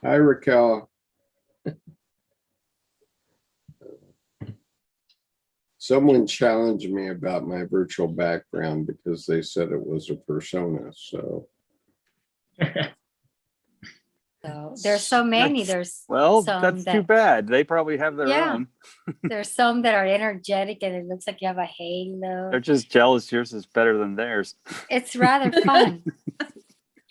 Hi, Raquel. Someone challenged me about my virtual background because they said it was a persona. So there's so many. There's that's too bad. They probably have their own. There's some that are energetic and it looks like you have a halo. They're just jealous yours is better than theirs. It's rather fun.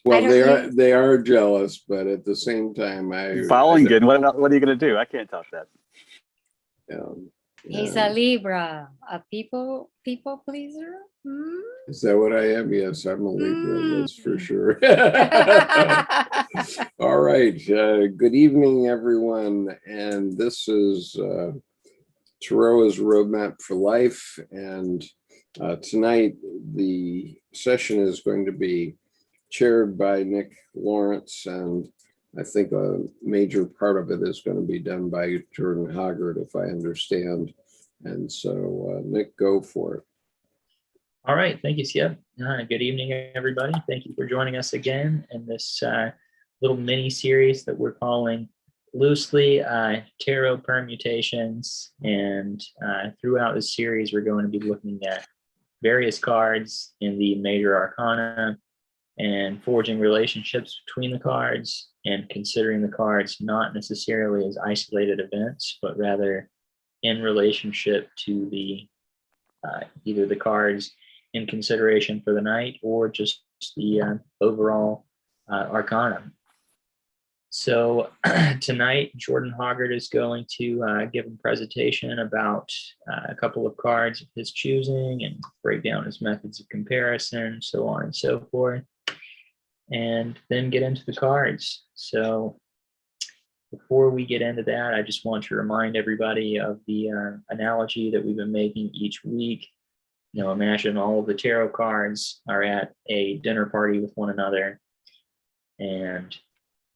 well, they are jealous, but at the same time, what are you going to do? I can't top that. He's a Libra, a people pleaser. Is that what I am? Yes, I'm a Libra. That's for sure. All right. Good evening, everyone. And this is Taroa's Roadmap for Life. And tonight, the session is going to be chaired by Nick Lawrence. And I think a major part of it is going to be done by Jordan Hoggard, if I understand. And so, Nick, go for it. All right. Thank you, Skip. Good evening, everybody. Thank you for joining us again in this little mini series that we're calling loosely Tarot Permutations. And throughout this series, we're going to be looking at various cards in the major arcana and forging relationships between the cards and considering the cards not necessarily as isolated events, but rather in relationship to the either the cards in consideration for the night or just the overall arcana. So tonight, Jordan Hoggard is going to give a presentation about a couple of cards of his choosing and break down his methods of comparison, so on and so forth, and then get into the cards. So before we get into that, I just want to remind everybody of the analogy that we've been making each week. You know, imagine all of the tarot cards are at a dinner party with one another, and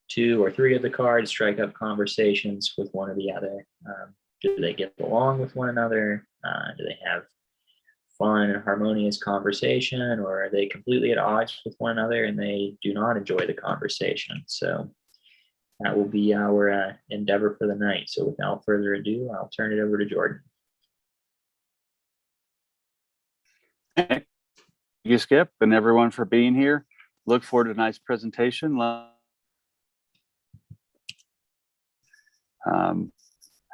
2 or 3 of the cards strike up conversations with one or the other. Do they get along with one another? Do they have fun and harmonious conversation, or are they completely at odds with one another and they do not enjoy the conversation? So that will be our endeavor for the night. So without further ado, I'll turn it over to Jordan. Thank you, Skip, and everyone for being here. Look forward to tonight's presentation.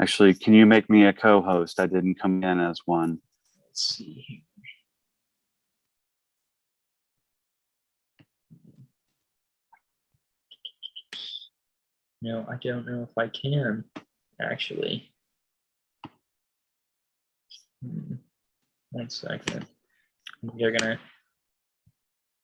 Actually, can you make me a co-host? I didn't come in as one. Let's see. No, I don't know if I can, actually. 1 second. You're gonna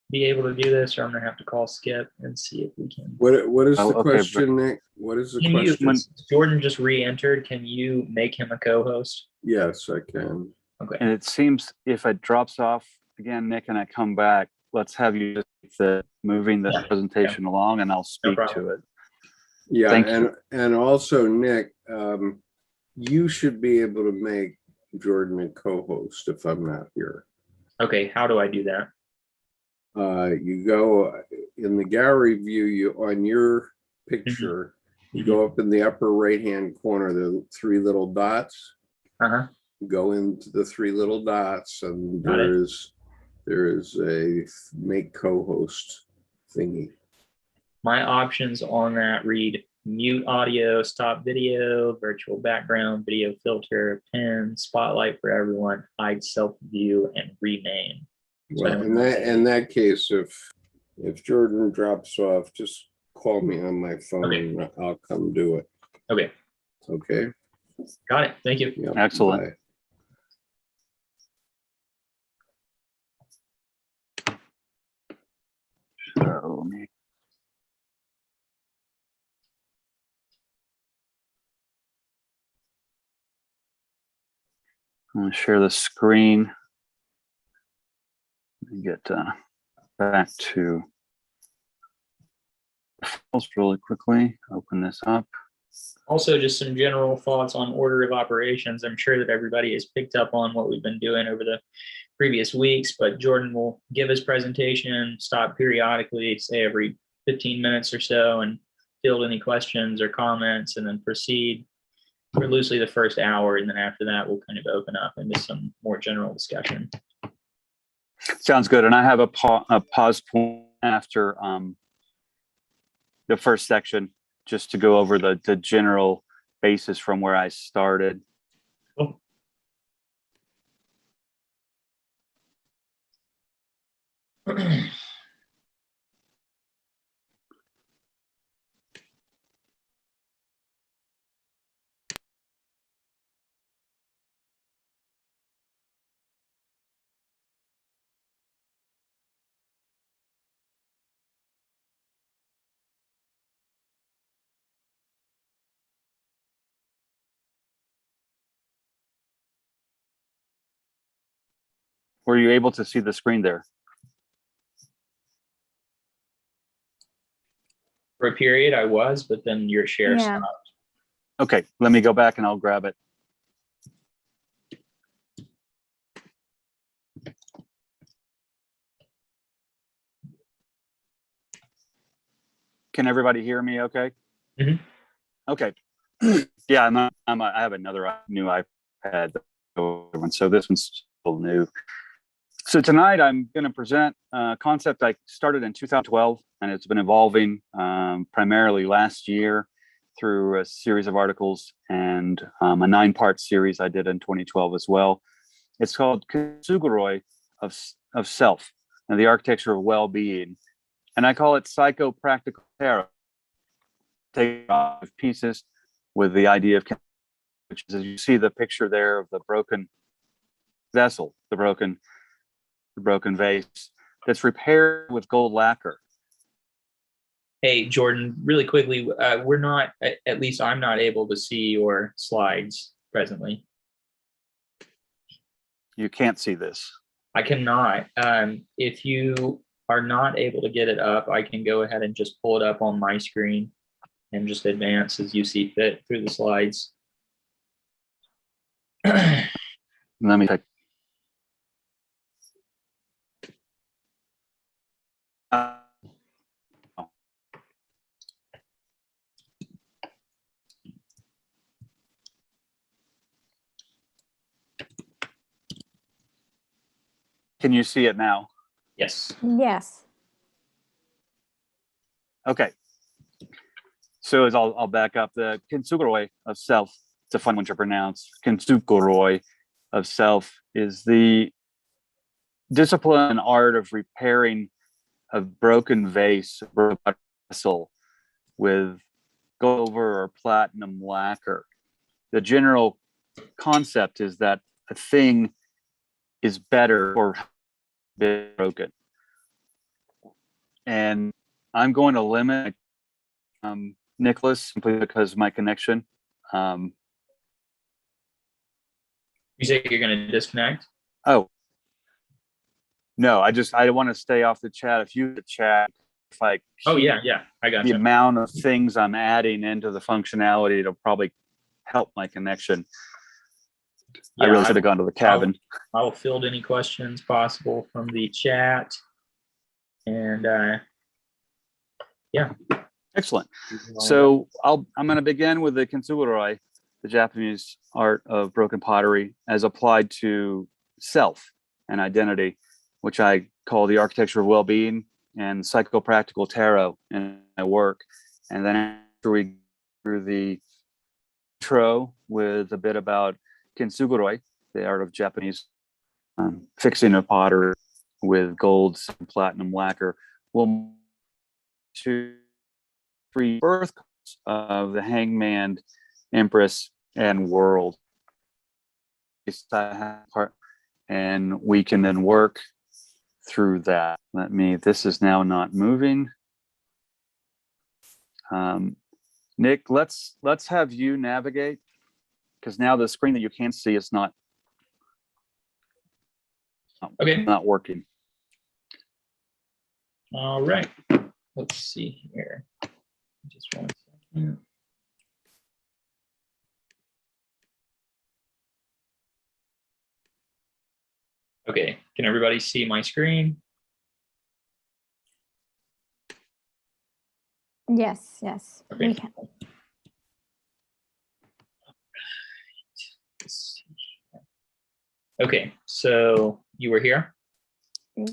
be able to do this, or I'm gonna have to call Skip and see if we can. What is the question, Nick? What is the question? Jordan just re-entered. Can you make him a co-host? Yes, I can. Okay. And it seems if it drops off again, Nick, and I come back, let's have you just moving the presentation along, and I'll speak to it. Yeah, and also, Nick, you should be able to make Jordan a co-host if I'm not here. Okay, how do I do that? You go in the gallery view, you on your picture, you go up in the upper right-hand corner, the 3 little dots. Go into the 3 little dots, and there is a make co-host thingy. My options on that read mute audio, stop video, virtual background, video filter, pin, spotlight for everyone, hide self-view, and rename. Well, in that case, if Jordan drops off, just call me on my phone and I'll come do it. Okay. Okay. Got it. Thank you. Yep, excellent. Bye. So, I'm going to share the screen and get back to the files really quickly. Open this up. Also, just some general thoughts on order of operations. I'm sure that everybody has picked up on what we've been doing over the previous weeks, but Jordan will give his presentation, stop periodically, say every 15 minutes or so, and field any questions or comments and then proceed for loosely the first hour. And then after that, we'll kind of open up into some more general discussion. Sounds good. And I have a pause point after the first section, just to go over the general basis from where I started. Cool. Were you able to see the screen there? For a period, I was, but then your share Yeah. stopped. Okay, let me go back and I'll grab it. Can everybody hear me okay? Mhm. Okay. Yeah, I have another new iPad, so this one's still new. So tonight I'm going to present a concept I started in 2012, and it's been evolving primarily last year through a series of articles and a 9-part series I did in 2012 as well. It's called Kintsugi of Self and the Architecture of Well-Being. And I call it psycho-practical tarot. Take off pieces with the idea of, which is, as you see the picture there of the broken vessel, the broken vase that's repaired with gold lacquer. Hey, Jordan, really quickly, we're not, at least I'm not able to see your slides presently. You can't see this. I cannot. If you are not able to get it up, I can go ahead and just pull it up on my screen and just advance as you see fit through the slides. Let me take. Can you see it now? Yes. Yes. Okay. So as I'll back up, the Kintsugi of Self, it's a fun one to pronounce. Kintsugi of Self is the discipline and art of repairing a broken vase, broken vessel with silver or platinum lacquer. The general concept is that a thing is better or broken. And I'm going to limit Nickolaus simply because of my connection. You say you're going to disconnect? Oh, no, I want to stay off the chat. If you chat, if I Oh, keep yeah, I got the you. amount of things I'm adding into the functionality, it'll probably help my connection. I really should have gone to the cabin. I'll field any questions possible from the chat. And yeah. Excellent. So I'm going to begin with the kintsugi, the Japanese art of broken pottery, as applied to self and identity, which I call the architecture of well-being and psychopractical tarot in my work. And then after we go through the intro with a bit about kintsugi, the art of Japanese fixing of pottery with gold and platinum lacquer, we'll move to 3 birth of the Hangman, Empress, and World. And we can then work through that. This is now not moving. Nick, let's have you navigate, because now the screen that you can't see is not working. All right. Let's see here. Just 1 second. Okay, can everybody see my screen? Yes, yes, Okay. we can. Okay, so you were here? We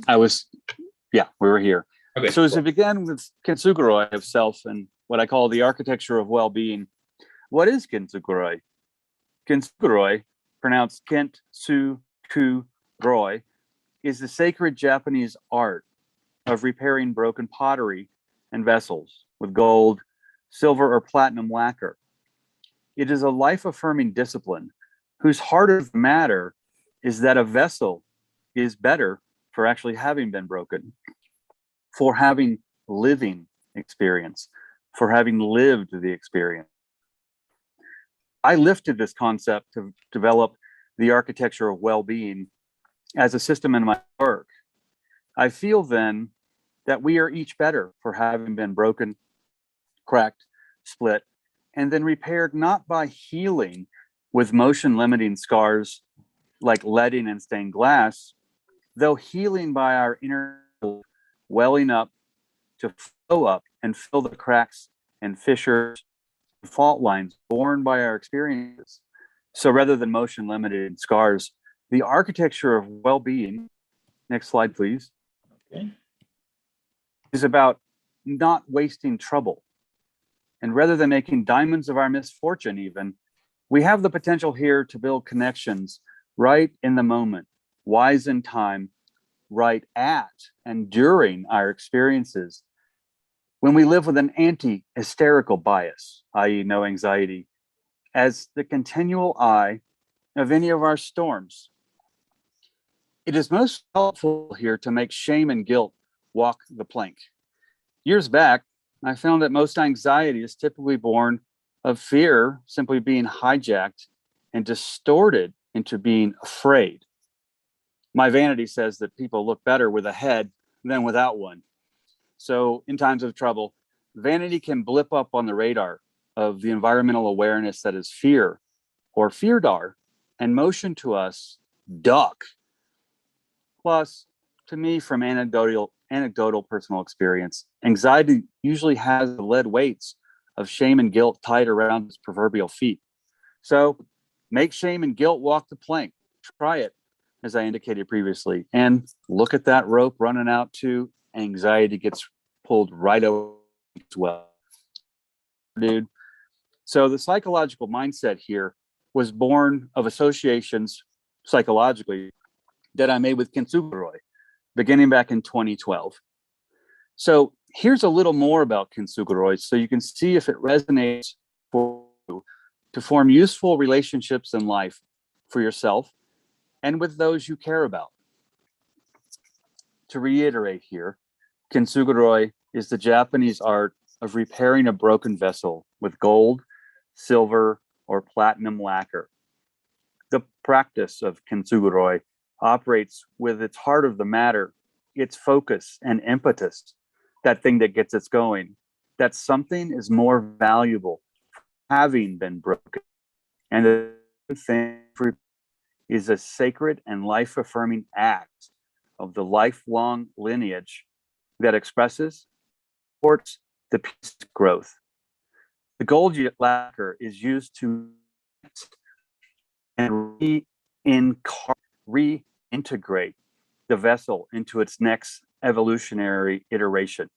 were here. Okay. So as cool. we begin with kintsugi of self and what I call the architecture of well-being, what is kintsugi? Kintsugi, pronounced kintsugi, is the sacred Japanese art of repairing broken pottery and vessels with gold, silver, or platinum lacquer. It is a life-affirming discipline whose heart of the matter is that a vessel is better for actually having been broken, for having living experience, for having lived the experience. I lifted this concept to develop the architecture of well-being as a system in my work. I feel then that we are each better for having been broken, cracked, split, and then repaired not by healing with motion limiting scars like leading and stained glass, though healing by our inner welling up to flow up and fill the cracks and fissures and fault lines born by our experiences. So rather than motion limited scars, the architecture of well-being, next slide please, Okay. is about not wasting trouble. And rather than making diamonds of our misfortune even, we have the potential here to build connections right in the moment, wise in time, right at and during our experiences. When we live with an anti-hysterical bias, i.e. no anxiety, as the continual eye of any of our storms, it is most helpful here to make shame and guilt walk the plank. Years back, I found that most anxiety is typically born of fear simply being hijacked and distorted into being afraid. My vanity says that people look better with a head than without one. So in times of trouble, vanity can blip up on the radar of the environmental awareness that is fear or feardar and motion to us, duck. Plus, to me, from anecdotal personal experience, anxiety usually has the lead weights of shame and guilt tied around its proverbial feet. So make shame and guilt walk the plank. Try it, as I indicated previously, and look at that rope running out to anxiety gets pulled right over as well. Dude. So the psychological mindset here was born of associations psychologically that I made with kintsugi, beginning back in 2012. So here's a little more about kintsugi so you can see if it resonates for you to form useful relationships in life for yourself and with those you care about. To reiterate here, kintsugi is the Japanese art of repairing a broken vessel with gold, silver, or platinum lacquer. The practice of kintsugi operates with its heart of the matter, its focus and impetus, that thing that gets us going, that something is more valuable having been broken. And the thing is a sacred and life-affirming act of the lifelong lineage that expresses, supports the peace growth. The gold lacquer is used to and reintegrate the vessel into its next evolutionary iteration.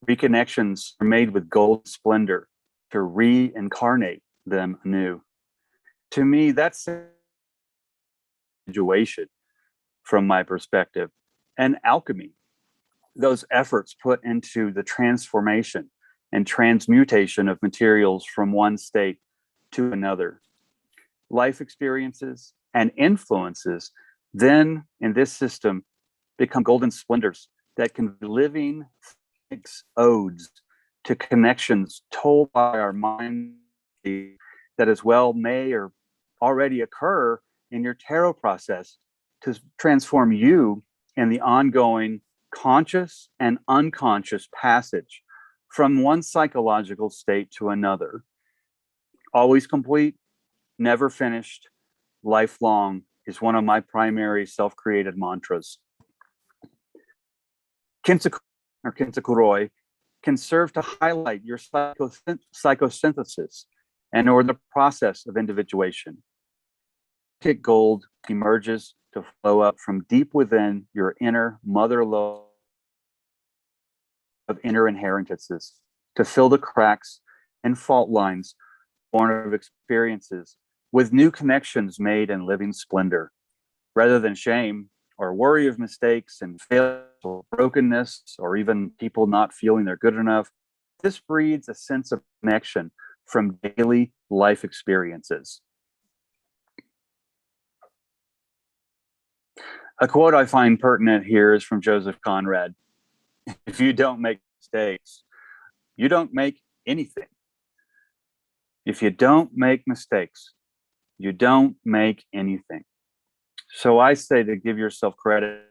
Reconnections are made with gold splendor to reincarnate them anew. To me, that's a situation from my perspective, and alchemy, those efforts put into the transformation and transmutation of materials from one state to another. Life experiences and influences then in this system become golden splendors that can be living odes to connections told by our mind that as well may or already occur in your tarot process to transform you in the ongoing conscious and unconscious passage from one psychological state to another. Always complete, never finished, lifelong is one of my primary self-created mantras. Kintsugi can serve to highlight your psychosynthesis and or the process of individuation. Psychic gold emerges to flow up from deep within your inner mother lode of inner inheritances, to fill the cracks and fault lines born of experiences with new connections made in living splendor, rather than shame or worry of mistakes and failure or brokenness, or even people not feeling they're good enough. This breeds a sense of connection from daily life experiences. A quote I find pertinent here is from Joseph Conrad. If you don't make mistakes, you don't make anything. If you don't make mistakes, you don't make anything. So I say to give yourself credit,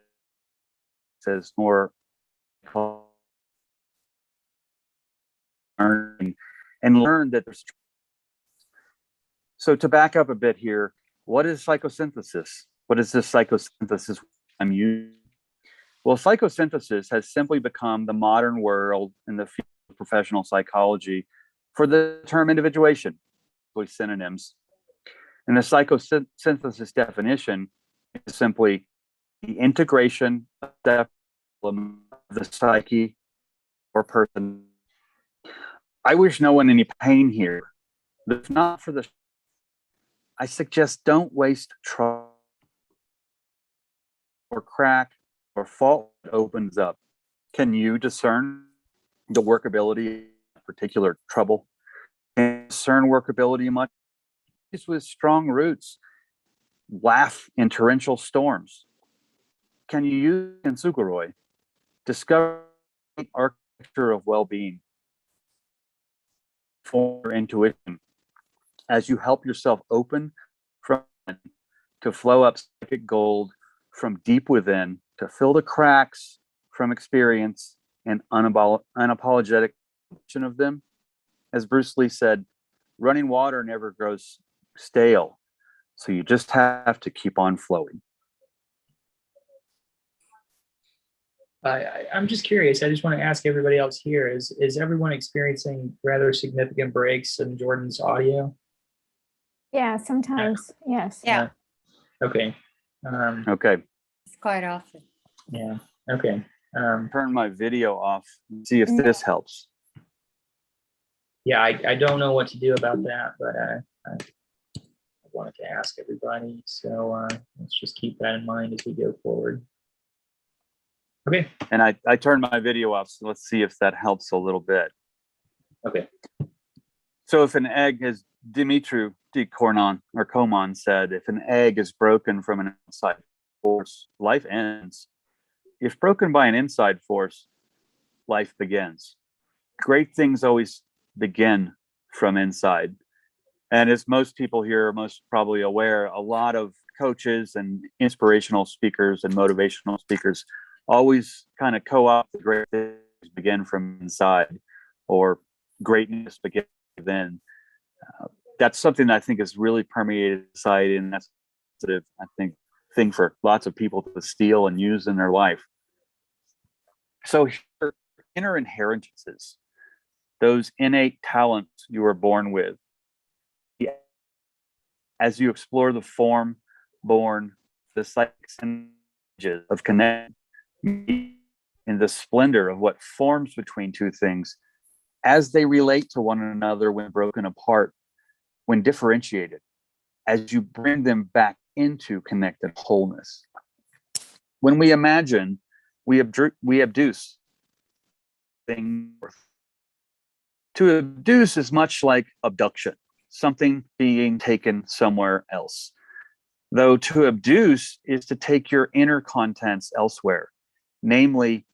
says more learning and learn that there's. So to back up a bit here, what is psychosynthesis? What is this psychosynthesis I'm using? Well, psychosynthesis has simply become the modern word in the field of professional psychology for the term individuation, with synonyms. And the psychosynthesis definition is simply the integration of the psyche or person. I wish no one any pain here. If not for the, I suggest don't waste trouble or crack or fault opens up. Can you discern the workability of particular trouble? Can you discern workability much with strong roots? Laugh in torrential storms. Can you use kintsugi? Discover the architecture of well-being for your intuition as you help yourself open from to flow up psychic gold from deep within, to fill the cracks from experience and unapologetic of them. As Bruce Lee said, running water never grows stale, so you just have to keep on flowing. I'm just curious. I just want to ask everybody else here, is everyone experiencing rather significant breaks in Jordan's audio? Yeah, sometimes, yes. Yeah, Okay. Okay, it's quite often. Yeah. Okay. turn my video off and see if this helps. Yeah, I don't know what to do about that, but I wanted to ask everybody. So let's just keep that in mind as we go forward. Okay. And I turned my video off, so let's see if that helps a little bit. Okay. So if an egg, as Dimitru de Coman said, if an egg is broken from an outside force, life ends. If broken by an inside force, life begins. Great things always begin from inside. And as most people here are most probably aware, a lot of coaches and inspirational speakers and motivational speakers always kind of co-opt the great things begin from inside, or greatness begins within. That's something that I think has really permeated society, and that's a, I think, thing for lots of people to steal and use in their life. So here, inner inheritances, those innate talents you were born with, as you explore the form born, the psychic of connection, in the splendor of what forms between two things as they relate to one another when broken apart, when differentiated, as you bring them back into connected wholeness. When we imagine, we abduce things. To abduce is much like abduction, something being taken somewhere else. Though to abduce is to take your inner contents elsewhere, namely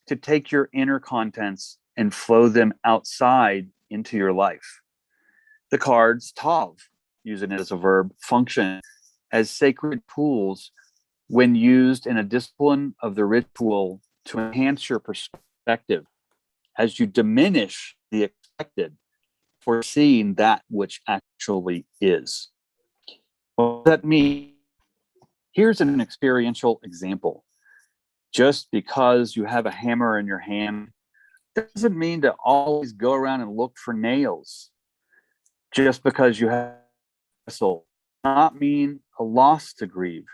to take your inner contents and flow them outside into your life. The cards tav, using it as a verb, function as sacred tools when used in a discipline of the ritual to enhance your perspective as you diminish the expected for seeing that which actually is. What does that mean? Here's an experiential example. Just because you have a hammer in your hand doesn't mean to always go around and look for nails just because you have a soul. Not mean a loss to grieve.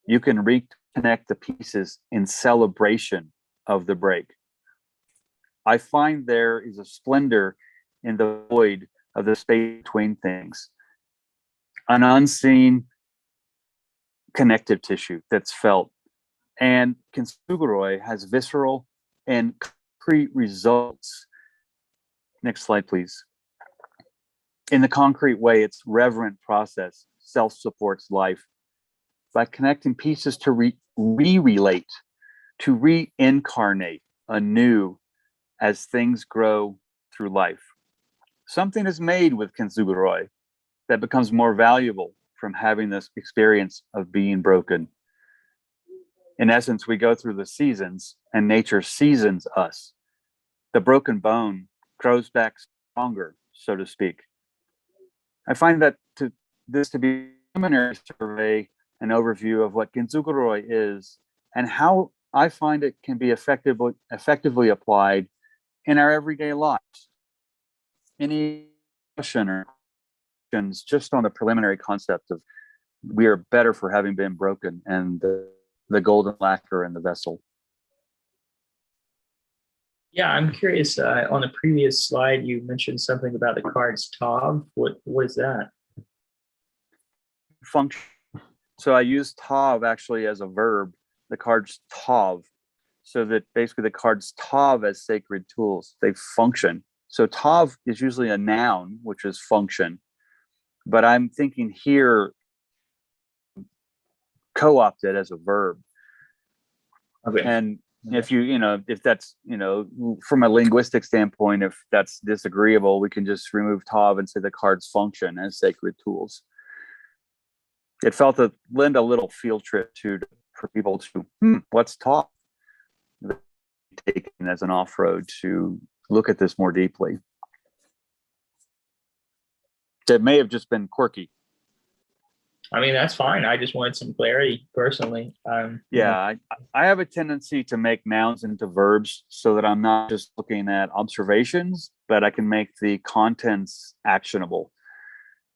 You can reconnect the pieces in celebration of the break. I find there is a splendor in the void of the space between things, an unseen connective tissue that's felt. And kintsugi has visceral and concrete results. Next slide, please. In the concrete way, its reverent process self-supports life by connecting pieces to re-relate, to reincarnate anew as things grow through life. Something is made with kintsugi that becomes more valuable from having this experience of being broken. In essence, we go through the seasons and nature seasons us. The broken bone grows back stronger, so to speak. I find that this to be a preliminary survey, an overview of what kintsugi is and how I find it can be effectively applied in our everyday lives. Any question or questions just on the preliminary concept of we are better for having been broken and the golden lacquer in the vessel? Yeah, I'm curious. On the previous slide, you mentioned something about the cards Tav. What is that? Function. So I use Tav actually as a verb, the cards Tav, so that basically the cards Tav as sacred tools, they function. So Tav is usually a noun, which is function, but I'm thinking here co-opted as a verb. Okay. And if if that's, from a linguistic standpoint, if that's disagreeable, we can just remove Tav and say the cards function as sacred tools. It felt to lend a little field trip for people to, what's Tav? Taken as an off-road to look at this more deeply. It may have just been quirky. I mean, that's fine. I just wanted some clarity personally. I have a tendency to make nouns into verbs so that I'm not just looking at observations, but I can make the contents actionable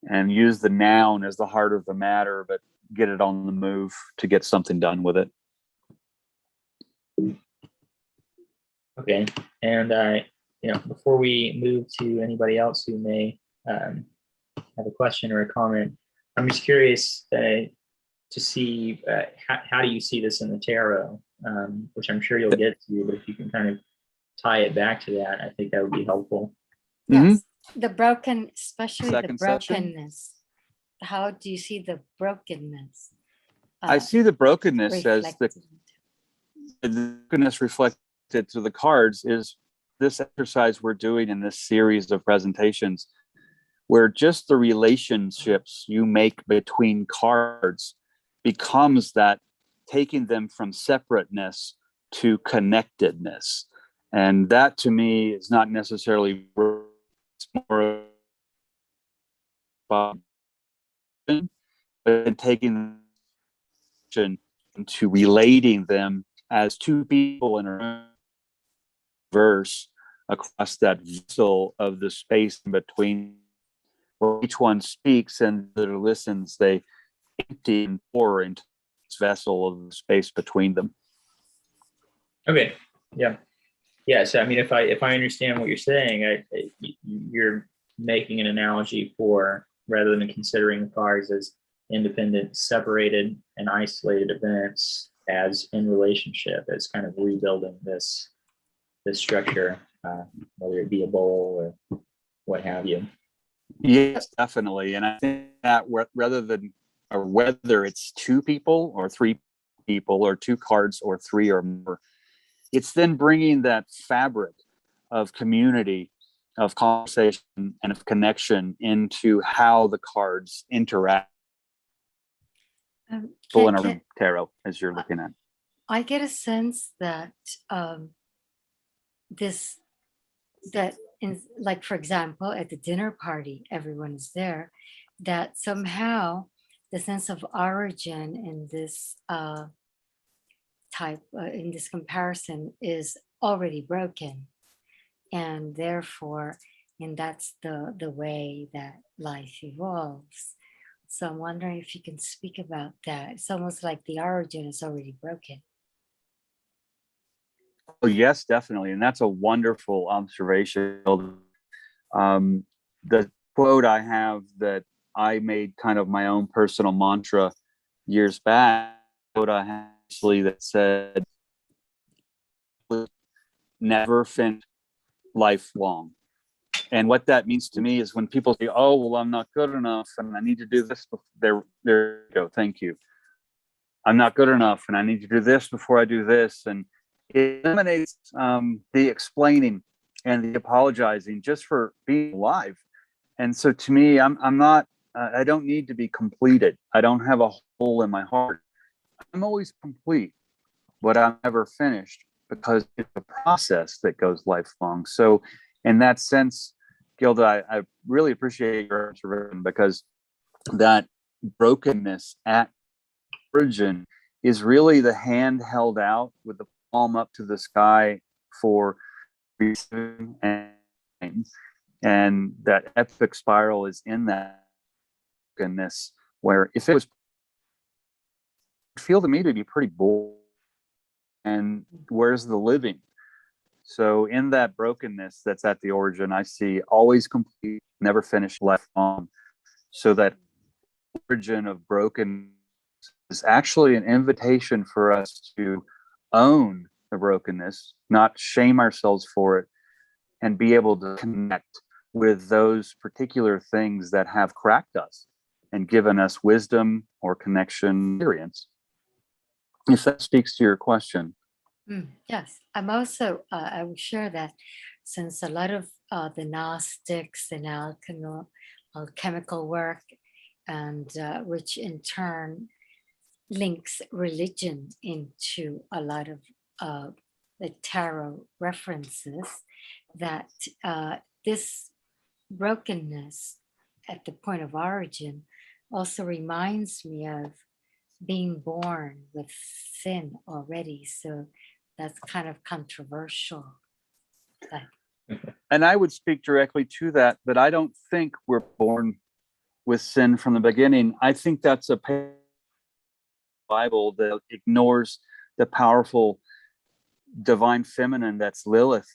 and use the noun as the heart of the matter, but get it on the move to get something done with it. Okay. And, before we move to anybody else who may have a question or a comment, I'm just curious to see how do you see this in the tarot, which I'm sure you'll get to, but if you can kind of tie it back to that, I think that would be helpful. Yes, the broken, especially Second the brokenness. How do you see the brokenness? I see the brokenness as reflected? the brokenness reflected to the cards is this exercise we're doing in this series of presentations, where just the relationships you make between cards becomes that taking them from separateness to connectedness. And that to me is not necessarily more about, but taking into relating them as two people in a verse across that vessel of the space in between, where each one speaks and the other listens. They empty and pour into this vessel of the space between them. Okay. Yeah. So I mean, if I understand what you're saying, you're making an analogy for, rather than considering the cards as independent, separated, and isolated events, as in relationship, as kind of rebuilding this structure, whether it be a bowl or what have you. Yes, definitely. And I think that whether it's two people or three people or two cards or three or more, it's then bringing that fabric of community, of conversation, and of connection into how the cards interact. Full in a room tarot, as you're looking at. I get a sense that like, for example, at the dinner party, everyone is there, that somehow the sense of origin in this in this comparison is already broken. And therefore, and that's the way that life evolves. So I'm wondering if you can speak about that. It's almost like the origin is already broken. Oh, yes, definitely. And that's a wonderful observation. The quote I have that I made kind of my own personal mantra years back, quote I have actually that said, never finish lifelong. And what that means to me is when people say, oh, well, I'm not good enough and I need to do this. There you go. Thank you. I'm not good enough and I need to do this before I do this. And it eliminates the explaining and the apologizing just for being alive. And so to me, I'm not, I don't need to be completed. I don't have a hole in my heart. I'm always complete, but I'm never finished because it's a process that goes lifelong. So in that sense, Gilda, I really appreciate your observation, because that brokenness at origin is really the hand held out with the palm up to the sky for receiving, and that epic spiral is in that brokenness, where if it was, feel to me to be pretty boring, and where's the living? So in that brokenness that's at the origin, I see always complete, never finished, left on. So that origin of broken is actually an invitation for us to own the brokenness, not shame ourselves for it, and be able to connect with those particular things that have cracked us and given us wisdom or connection experience. If that speaks to your question. Yes, I'm also, I would share that since a lot of the Gnostics and alchemical work, and which in turn links religion into a lot of the tarot references, that this brokenness at the point of origin also reminds me of being born with sin already. So that's kind of controversial. And I would speak directly to that, but I don't think we're born with sin from the beginning. I think that's a Bible that ignores the powerful divine feminine that's Lilith.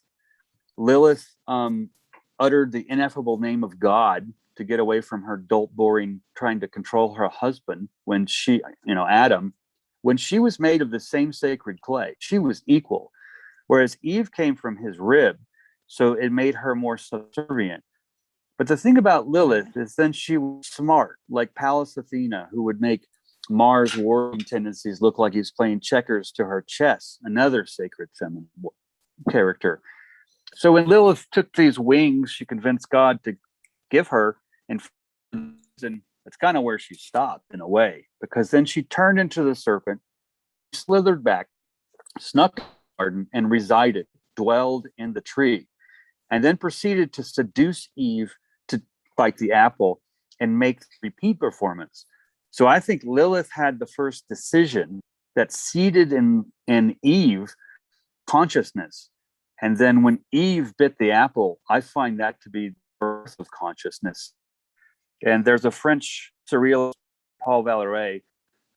Lilith uttered the ineffable name of God to get away from her dolt, boring, trying to control her husband when she, Adam, when she was made of the same sacred clay, she was equal. Whereas Eve came from his rib, so it made her more subservient. But the thing about Lilith is then she was smart, like Pallas Athena, who would make Mars' warring tendencies look like he's playing checkers to her chess, another sacred feminine character. So when Lilith took these wings, she convinced God to give her, and that's kind of where she stopped in a way, because then she turned into the serpent, slithered back, snuck in the garden, and resided, dwelled in the tree, and then proceeded to seduce Eve to bite the apple and make the repeat performance. So I think Lilith had the first decision that seeded in Eve consciousness. And then when Eve bit the apple, I find that to be the birth of consciousness. And there's a French surrealist, Paul Valéry,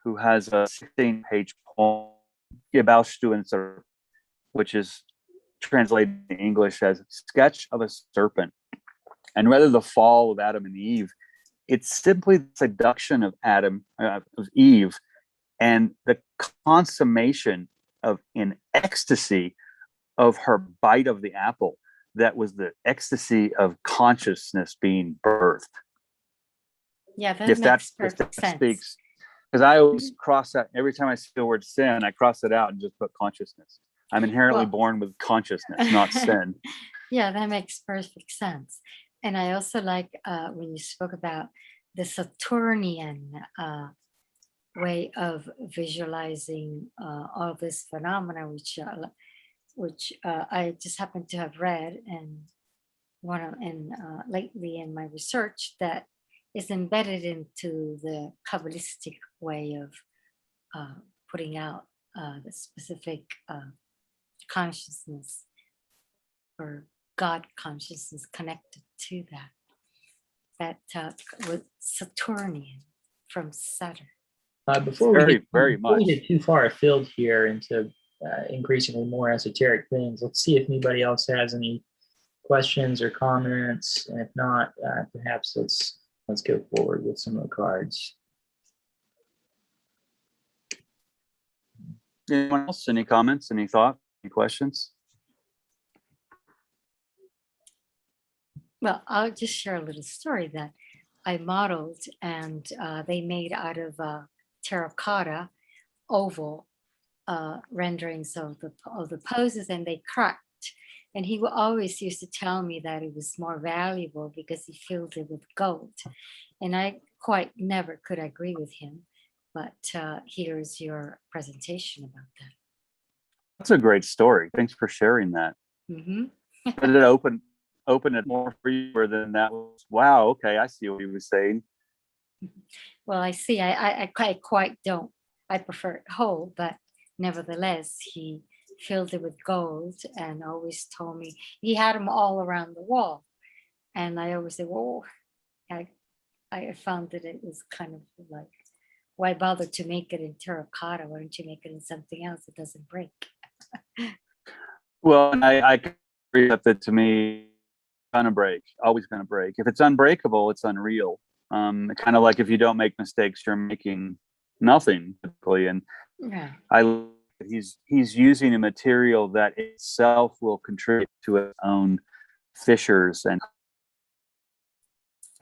who has a 16-page poem, which is translated in English as Sketch of a Serpent. And rather the fall of Adam and Eve, it's simply the seduction of Eve, and the consummation of in ecstasy of her bite of the apple. That was the ecstasy of consciousness being birthed. Yeah, that makes perfect sense. Speaks, because I always cross that every time I see the word sin, I cross it out and just put consciousness. I'm inherently born with consciousness, not sin. Yeah, that makes perfect sense. And I also like when you spoke about the Saturnian way of visualizing all this phenomena, which I just happen to have read and lately in my research, that is embedded into the Kabbalistic way of putting out the specific consciousness for God consciousness connected to that was Saturnian from Saturn. Before Very before we much. get too far afield here into increasingly more esoteric things, let's see if anybody else has any questions or comments. And if not, perhaps let's go forward with some of the cards. Anyone else? Any comments? Any thoughts? Any questions? Well, I'll just share a little story that I modeled, and they made out of terracotta oval renderings of the poses, and they cracked. And he always used to tell me that it was more valuable because he filled it with gold. And I quite never could agree with him. But here's your presentation about that. That's a great story. Thanks for sharing that. Mm-hmm. Did it open it more for you, or than that was, wow, okay, I see what he was saying. Well, I see. I quite don't. I prefer it whole, but nevertheless, he filled it with gold and always told me he had them all around the wall. And I always say, well, I found that it was kind of like, why bother to make it in terracotta? Why don't you make it in something else that doesn't break? Well, I agree that to me, gonna break, always gonna break. If it's unbreakable, it's unreal. Kind of like if you don't make mistakes, you're making nothing typically. And Yeah. he's using a material that itself will contribute to its own fissures and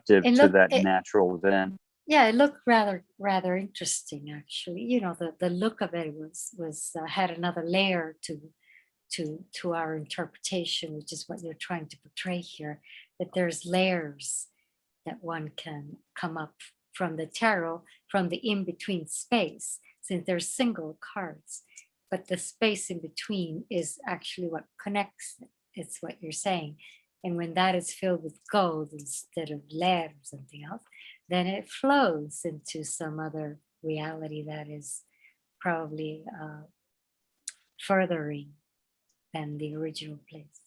to that natural event. Yeah, it looked rather interesting, actually. You know, the look of it was had another layer to our interpretation, which is what you're trying to portray here. That there's layers that one can come up from the tarot, from the in-between space, since there's single cards, but the space in between is actually what connects it. It's what you're saying. And when that is filled with gold instead of lead or something else, then it flows into some other reality that is probably furthering than the original place.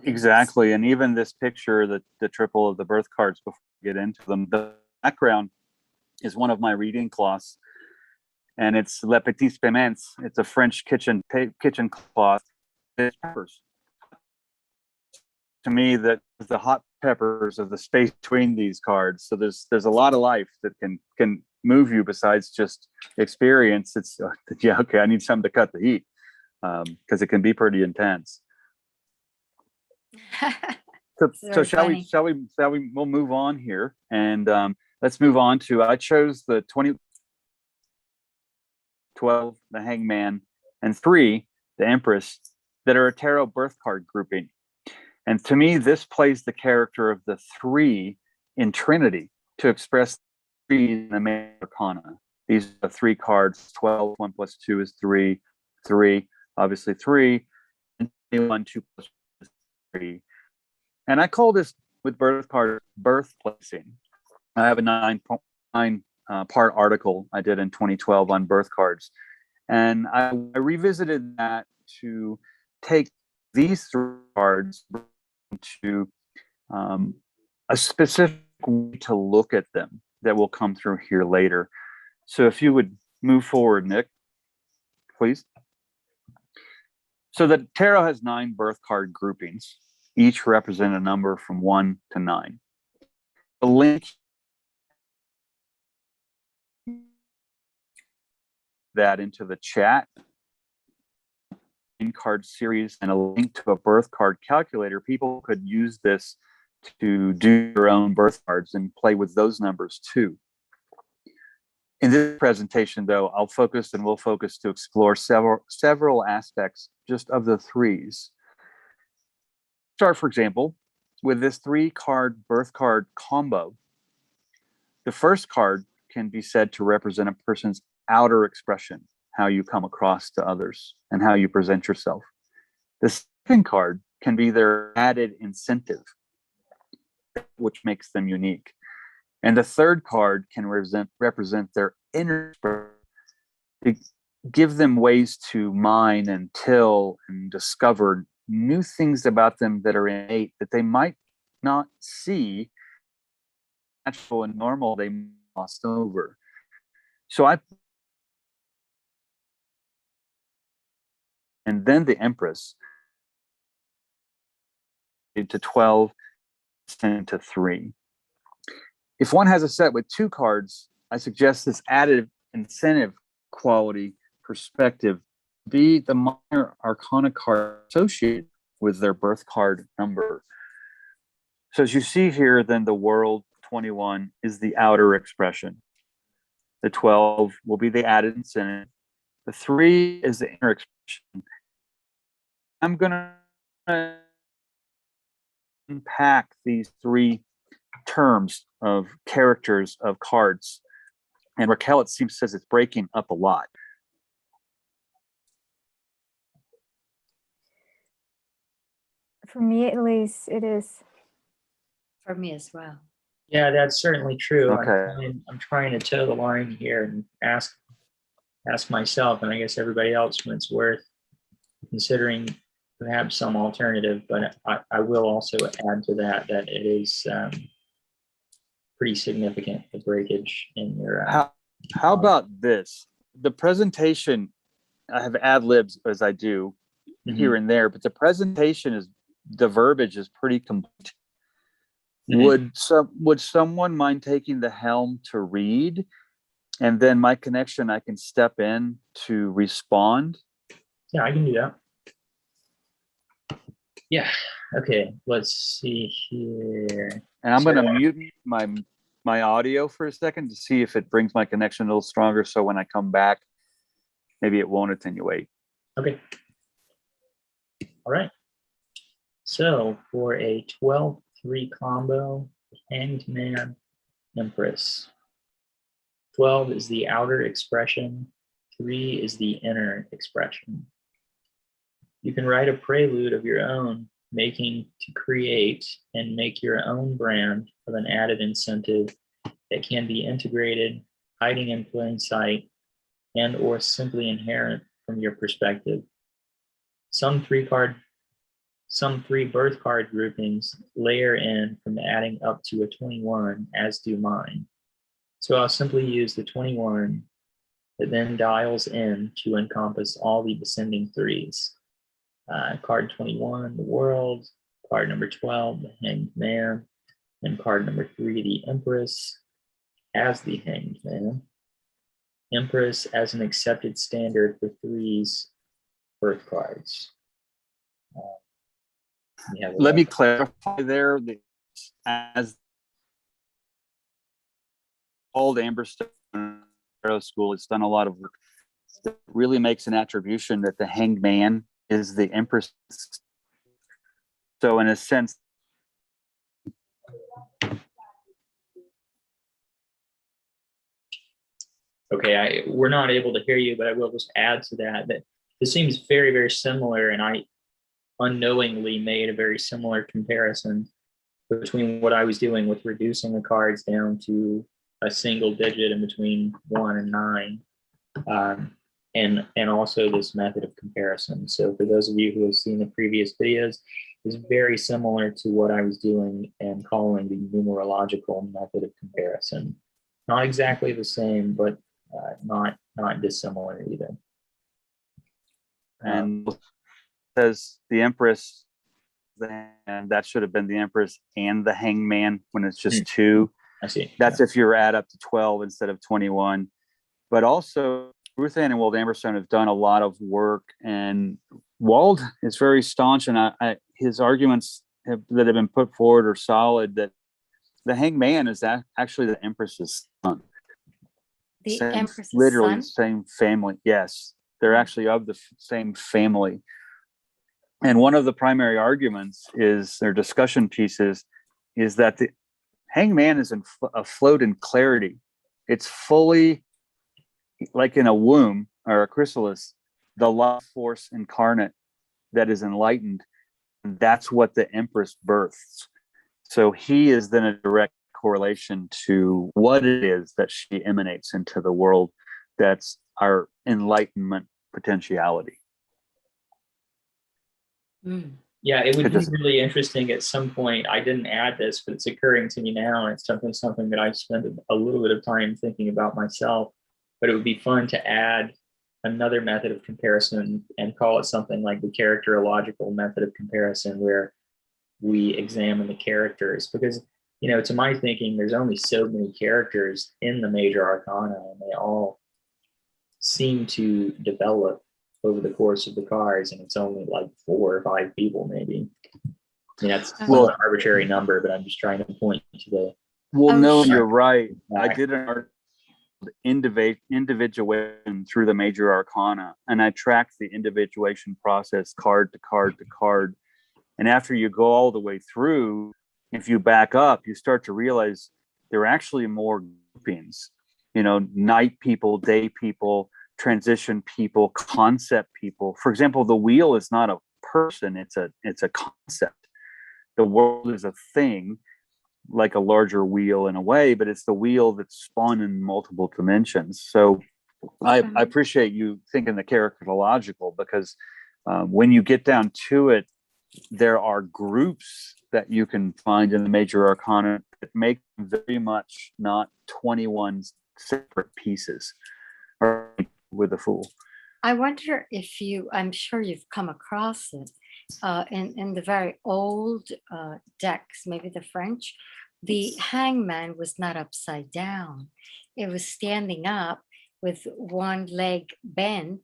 Exactly. And even this picture, the triple of the birth cards, before we get into them, the background is one of my reading cloths, and it's Le Petit Piments. It's a French kitchen cloth. It's peppers. To me, that the hot peppers of the space between these cards. So there's a lot of life that can move you besides just experience. It's yeah, okay, I need something to cut the heat, because it can be pretty intense. So shall we we'll move on here, and let's move on to, I chose the 12, the Hangman, and 3, the Empress, that are a tarot birth card grouping. And to me, this plays the character of the 3 in Trinity to express 3 in the main arcana. These are the 3 cards. 12, 1 plus 2 is 3, 3, obviously 3, and 1, 2 plus 3. And I call this, with birth card, birth placing. I have a 9-part article I did in 2012 on birth cards. And I revisited that to take these 3 cards to a specific way to look at them that will come through here later. So if you would move forward, Nick, please. So the tarot has 9 birth card groupings. Each represent a number from 1 to 9. The link that into the chat in card series, and a link to a birth card calculator. People could use this to do their own birth cards and play with those numbers too. In this presentation, though, we'll focus to explore several aspects just of the 3s. Start, for example, with this 3-card birth card combo. The first card can be said to represent a person's outer expression, how you come across to others and how you present yourself. The second card can be their added incentive, which makes them unique. And the third card can represent their inner expression, to give them ways to mine and till and discover new things about them that are innate that they might not see natural and normal, they glossed over. So and then the Empress to 12, 10 to 3. If one has a set with 2 cards, I suggest this added incentive quality perspective be the minor arcana card associated with their birth card number. So as you see here, then the world 21 is the outer expression. The 12 will be the added incentive. The 3 is the inner expression. I'm going to unpack these 3 terms of characters of cards. And Raquel, it seems, says it's breaking up a lot. For me, at least, it is. For me as well. Yeah, that's certainly true. Okay. I'm trying to toe the line here and ask myself, and I guess everybody else, when it's worth considering perhaps some alternative. But I will also add to that it is pretty significant, the breakage in your. How about this? The presentation, I have ad libs as I do here and there, but the presentation is, the verbiage is pretty complete. Would someone mind taking the helm to read, and then my connection, I can step in to respond? Yeah, I can do that. Yeah. Okay. Let's see here. And I'm going to mute my audio for a second to see if it brings my connection a little stronger. So when I come back, maybe it won't attenuate. Okay. All right. So for a 12-3 combo, Hanged Man, Empress. 12 is the outer expression. 3 is the inner expression. You can write a prelude of your own, making to create and make your own brand of an added incentive that can be integrated, hiding in plain sight, and or simply inherent from your perspective. Some 3 birth card groupings layer in from adding up to a 21, as do mine. So I'll simply use the 21 that then dials in to encompass all the descending 3s. Card 21, the world, card number 12, the Hanged Man, and card number 3, the Empress, as the Hanged Man. Empress as an accepted standard for 3's birth cards. Let me clarify there. As old Amberstone School has done a lot of work that really makes an attribution that the Hanged Man is the Empress. So in a sense, okay, we're not able to hear you, but I will just add to that this seems very, very similar, and I unknowingly made a very similar comparison between what I was doing with reducing the cards down to a single digit in between 1 and 9, and also this method of comparison. So for those of you who have seen the previous videos, it's very similar to what I was doing and calling the numerological method of comparison. Not exactly the same, but not dissimilar either. and says the Empress, and that should have been the Empress and the Hanged Man when it's just 2. I see. That's if you add up to 12 instead of 21. But also, Ruth Ann and Wald Amberstone have done a lot of work, and Wald is very staunch, and his arguments that have been put forward are solid, that the Hanged Man is actually the Empress's son. The Empress's literally son? the same family. Yes, they're actually of the same family. And one of the primary arguments is their discussion pieces is that the Hanged Man is afloat in clarity. It's fully like in a womb or a chrysalis, the life force incarnate that is enlightened. And that's what the Empress births. So he is then a direct correlation to what it is that she emanates into the world. That's our enlightenment potentiality. Mm. Yeah, it would It be doesn't- really interesting at some point. I didn't add this, but it's occurring to me now. And it's something that I spent a little bit of time thinking about myself. But it would be fun to add another method of comparison and call it something like the characterological method of comparison, where we examine the characters. Because, to my thinking, there's only so many characters in the major arcana, and they all seem to develop over the course of the cards, and it's only like 4 or 5 people, maybe. That's Well- an arbitrary number, but I'm just trying to point to the. Well, Oh, no, sure. you're right. I Right. did an art individuation through the major arcana, and I tracked the individuation process card to card to card. And after you go all the way through, if you back up, you start to realize there are actually more groupings. Night people, day people, transition people, concept people. For example, the wheel is not a person, it's a concept. The world is a thing, like a larger wheel in a way, but it's the wheel that's spun in multiple dimensions. So I appreciate you thinking the characterological, because when you get down to it, there are groups that you can find in the major arcana that make very much not 21 separate pieces, or with a fool. I wonder if I'm sure you've come across it in the very old decks, maybe the French. The hangman was not upside down. It was standing up with one leg bent,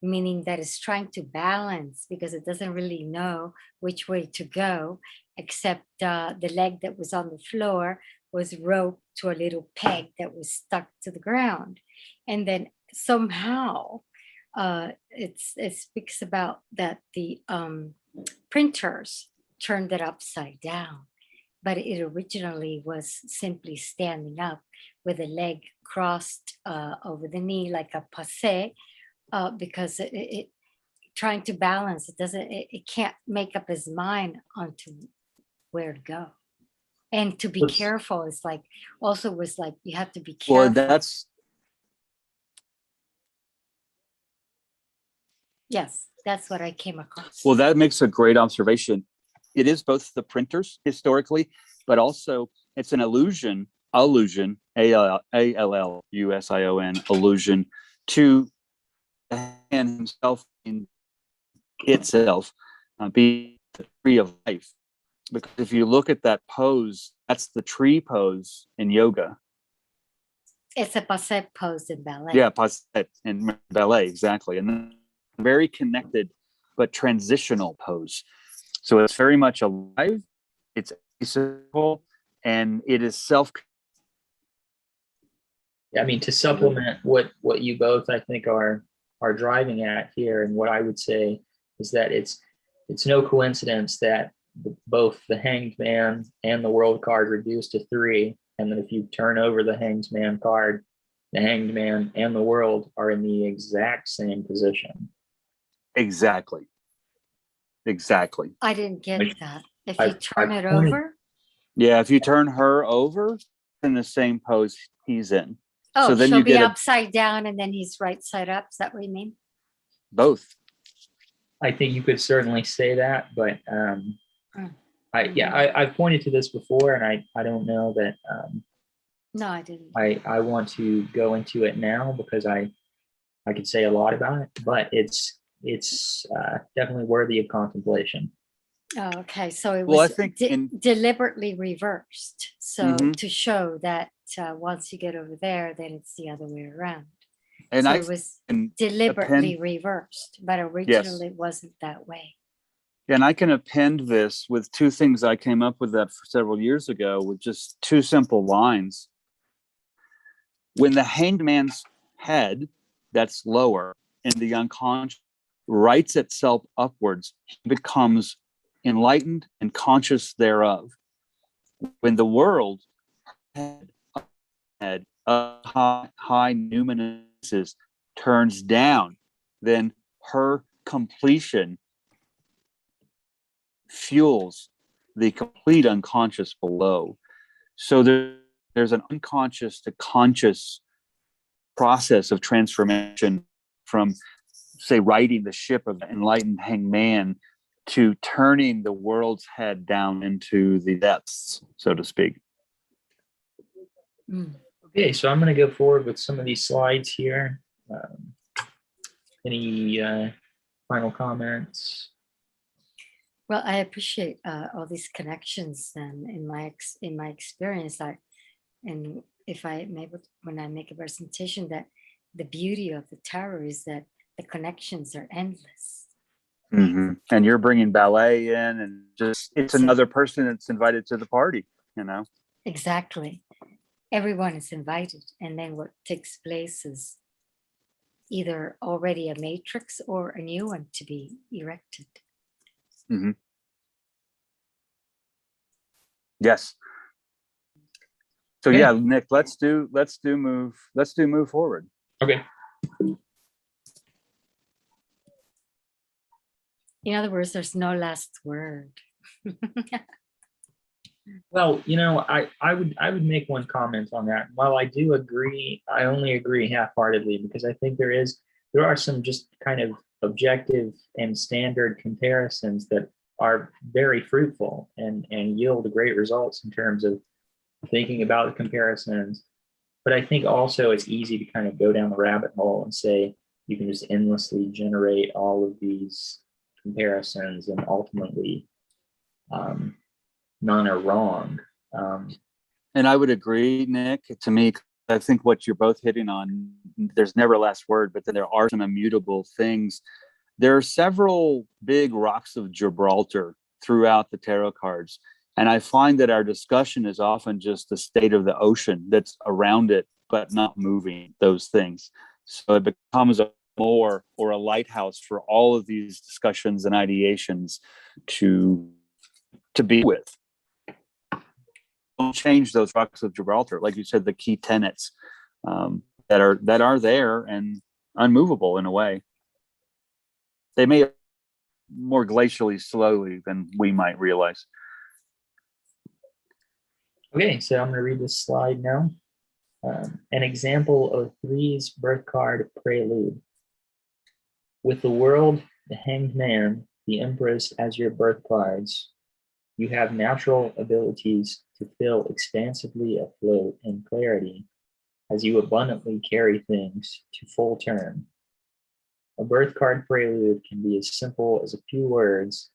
meaning that it's trying to balance because it doesn't really know which way to go, except the leg that was on the floor was roped to a little peg that was stuck to the ground. And then somehow it speaks about that the printers turned it upside down, but it originally was simply standing up with a leg crossed over the knee like a passe, because it trying to balance. It can't make up his mind onto where to go. And to be careful is like, also was like, you have to be careful. Well, Yes, that's what I came across. Well, that makes a great observation. It is both the printers historically, but also it's an illusion, ALLUSION, illusion to the hand himself in itself, being the tree of life. Because if you look at that pose, that's the tree pose in yoga. It's a passe pose in ballet. Yeah, passe in ballet, exactly. And then very connected, but transitional pose. So it's very much alive, it's simple, and it is self. I mean, to supplement what you both, I think, are driving at here, and what I would say is that it's no coincidence that both the Hanged Man and the World card reduce to 3, and then if you turn over the Hanged Man card, the Hanged Man and the World are in the exact same position. Exactly. I didn't get that. If you turn it pointed- over? Yeah, if you turn her over, in the same pose he's in. Oh, So then she'll you be get upside down and then he's right side up. Is that what you mean? both. I think you could certainly say that, but Mm. I've pointed to this before, and I don't know that No, I didn't. I want to go into it now, because I could say a lot about it, but it's definitely worthy of contemplation. Oh, okay, so it Well, I was think deliberately reversed. So Mhm. to show that once you get over there, then it's the other way around. And So I it was can deliberately append, reversed, but originally it wasn't that way. and I can append this with 2 things I came up with that for several years ago with just 2 simple lines. When the hanged man's head, that's lower, in the unconscious, writes itself upwards, he becomes enlightened and conscious thereof. When the world head high numinous turns down, then her completion fuels the complete unconscious below. So there's an unconscious to conscious process of transformation from, say, riding the ship of the enlightened hanged man to turning the world's head down into the depths, so to speak. Okay, so I'm going to go forward with some of these slides here. Any final comments? Well, I appreciate all these connections, and in my experience, and if I'm able to, when I make a presentation, that the beauty of the tarot is that the connections are endless. Mm-hmm. And you're bringing ballet in, and just it's another person that's invited to the party, you know. Exactly, everyone is invited, and then what takes place is either already a matrix or a new one to be erected. Mm-hmm. Yes. So yeah, Nick, let's do move forward. Okay. In other words, there's no last word. Well, you know, I would make one comment on that. While I do agree, I only agree half-heartedly, because I think there are some just kind of objective and standard comparisons that are very fruitful and yield great results in terms of thinking about the comparisons. But I think also it's easy to kind of go down the rabbit hole and say you can just endlessly generate all of these comparisons, and ultimately none are wrong. And I would agree, Nick. To me, I think what you're both hitting on, there's never a last word, but then there are some immutable things. There are several big rocks of Gibraltar throughout the tarot cards. And I find that our discussion is often just the state of the ocean that's around it, but not moving those things. So it becomes a moor or a lighthouse for all of these discussions and ideations to be with. Don't change those rocks of Gibraltar, like you said, the key tenets that are there and unmovable in a way. They may more glacially slowly than we might realize. Okay, so I'm going to read this slide now. An example of three's birth card prelude. With the world, the hanged man, the empress as your birth cards, you have natural abilities to feel expansively afloat in clarity as you abundantly carry things to full term. A birth card prelude can be as simple as a few words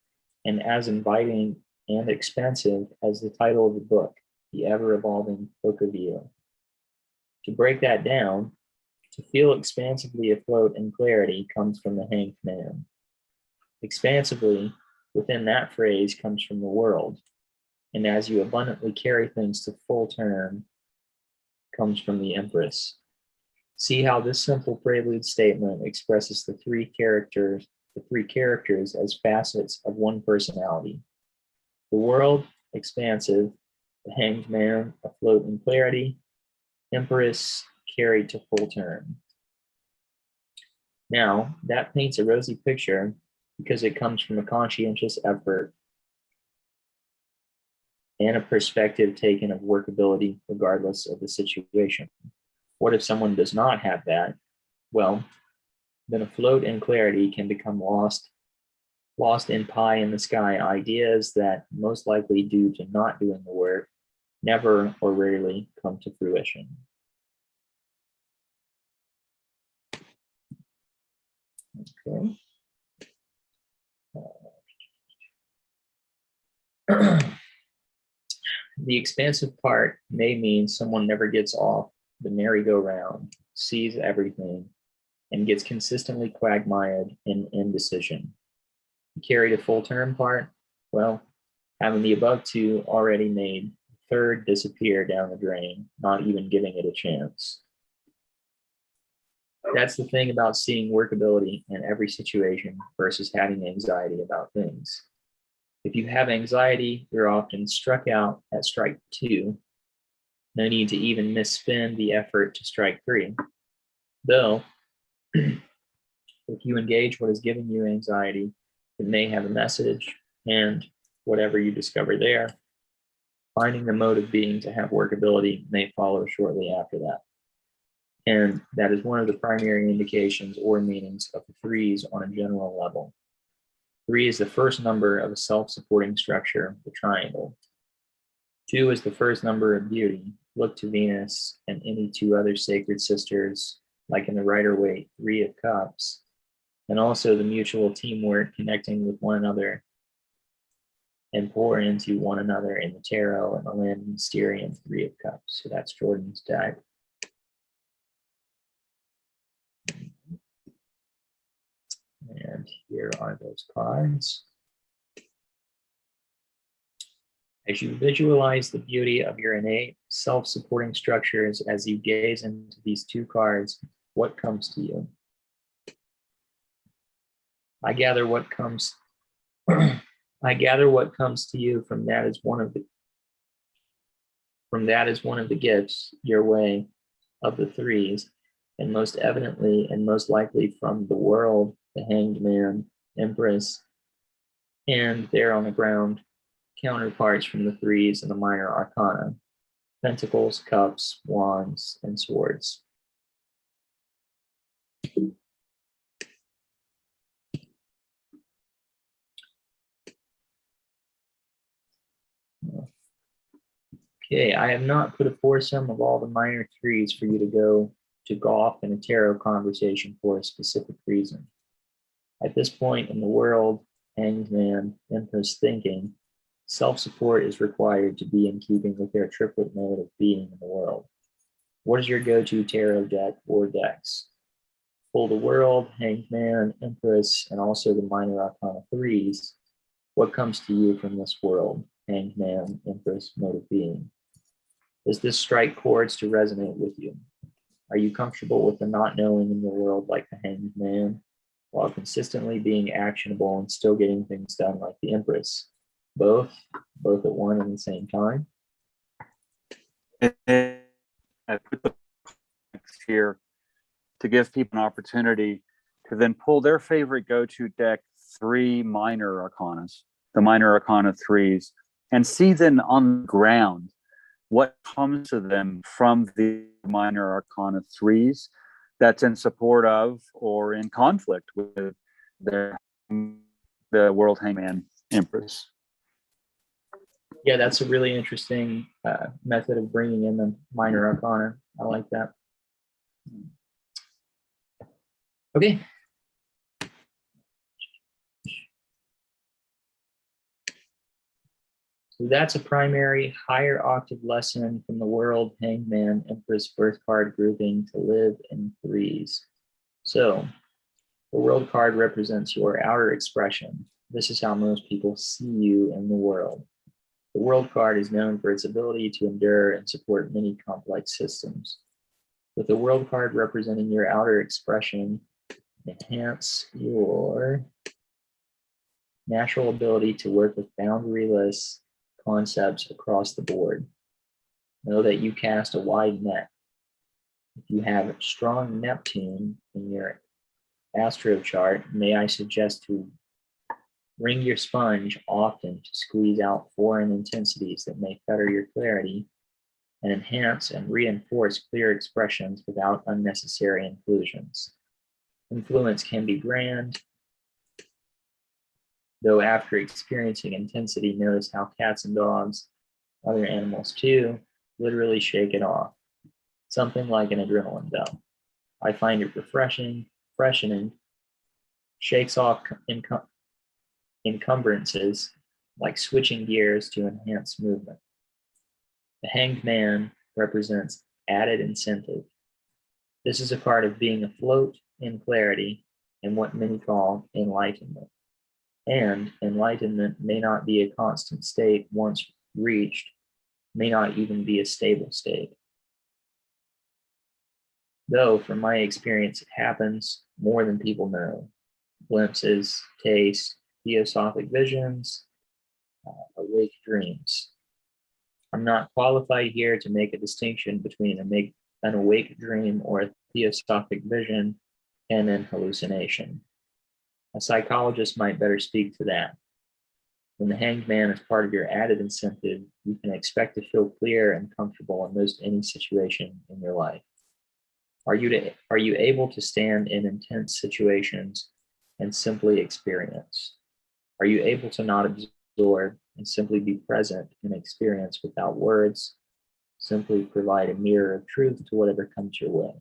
and as inviting and expansive as the title of the book, The Ever-Evolving Book of You. To break that down, to feel expansively afloat in clarity comes from the hanged man. Expansively, within that phrase, comes from the world, and as you abundantly carry things to full term, comes from the empress. See how this simple prelude statement expresses the three characters as facets of one personality. The world, expansive; the hanged man, afloat in clarity; empress, carried to full term. Now, that paints a rosy picture because it comes from a conscientious effort and a perspective taken of workability regardless of the situation. What if someone does not have that? Well, then afloat in clarity can become lost in pie in the sky ideas that, most likely due to not doing the work, never or rarely come to fruition. Okay. The expansive part may mean someone never gets off the merry-go-round, sees everything, and gets consistently quagmired in indecision. The carry to full term part, well, having the above two already made the third disappear down the drain, not even giving it a chance. That's the thing about seeing workability in every situation versus having anxiety about things. If you have anxiety, you're often struck out at strike 2. No need to even misspend the effort to strike 3. Though, if you engage what is giving you anxiety, it may have a message, and whatever you discover there, finding the mode of being to have workability may follow shortly after that. And that is one of the primary indications or meanings of the threes on a general level. 3 is the first number of a self-supporting structure, the triangle. 2 is the first number of beauty. Look to Venus and any 2 other sacred sisters, like in the Rider-Waite 3 of Cups, and also the mutual teamwork connecting with one another and pour into one another in the tarot and the Land Mysterium 3 of Cups. So that's Jordan's deck. And here are those cards. As you visualize the beauty of your innate self-supporting structures, as you gaze into these 2 cards, what comes to you? I gather what comes to you from that is one of the gifts your way of the 3s, and most evidently and most likely from the world, the Hanged Man, Empress, and there on the ground, counterparts from the 3s and the minor arcana, Pentacles, Cups, Wands, and Swords. Okay, I have not put a foursome of all the minor 3s for you to go to golf in a tarot conversation for a specific reason. At this point in the world, Hanged Man, Empress thinking, self-support is required to be in keeping with their triplet mode of being in the world. What is your go-to tarot deck or decks? Pull the World, Hanged Man, Empress, and also the minor arcana 3s. What comes to you from this world? Hanged Man, Empress, mode of being. Does this strike chords to resonate with you? Are you comfortable with the not knowing in the world like the Hanged Man, while consistently being actionable and still getting things done like the Empress? Both at one and the same time? I put the here to give people an opportunity to then pull their favorite go-to deck 3 minor arcanas, the minor arcana 3s, and see then on the ground what comes to them from the minor arcana 3s that's in support of or in conflict with the World Hangman Empress. Yeah, that's a really interesting method of bringing in the minor arcana. I like that. Okay. So that's a primary higher octave lesson from the World, Hangman, Empress birth card grouping to live in 3s. So the World card represents your outer expression. This is how most people see you in the world. The World card is known for its ability to endure and support many complex systems. With the World card representing your outer expression, enhance your natural ability to work with boundaryless concepts across the board. Know that you cast a wide net. If you have strong Neptune in your astro chart, may I suggest to wring your sponge often to squeeze out foreign intensities that may fetter your clarity and enhance and reinforce clear expressions without unnecessary inclusions. Influence can be grand, though after experiencing intensity, notice how cats and dogs, other animals too, literally shake it off. Something like an adrenaline dump. I find it refreshing, freshening, shakes off encumbrances like switching gears to enhance movement. The Hanged Man represents added incentive. This is a part of being afloat in clarity and what many call enlightenment. And enlightenment may not be a constant state once reached, may not even be a stable state. Though, from my experience, it happens more than people know. Glimpses, taste, theosophic visions, awake dreams. I'm not qualified here to make a distinction between an awake dream or a theosophic vision and an hallucination. A psychologist might better speak to that. When the Hanged Man is part of your added incentive, you can expect to feel clear and comfortable in most any situation in your life. Are you able to stand in intense situations and simply experience? Are you able to not absorb and simply be present in experience without words? Simply provide a mirror of truth to whatever comes your way.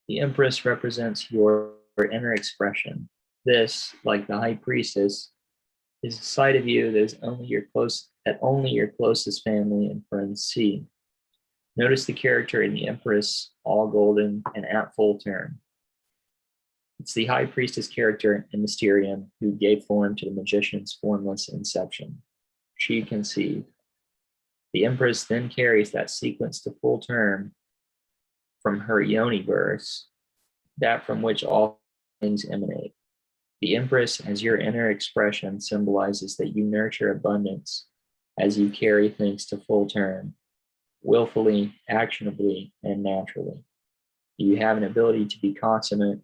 The Empress represents your inner expression. This, like the High Priestess, is a side of you that is only your closest family and friends see. Notice the character in the Empress, all golden and at full term. It's the High Priestess character in Mysterium who gave form to the magician's formless inception. She conceived. The Empress then carries that sequence to full term from her yoni verse, that from which all things emanate. The Empress, as your inner expression, symbolizes that you nurture abundance as you carry things to full term, willfully, actionably, and naturally. You have an ability to be consummate,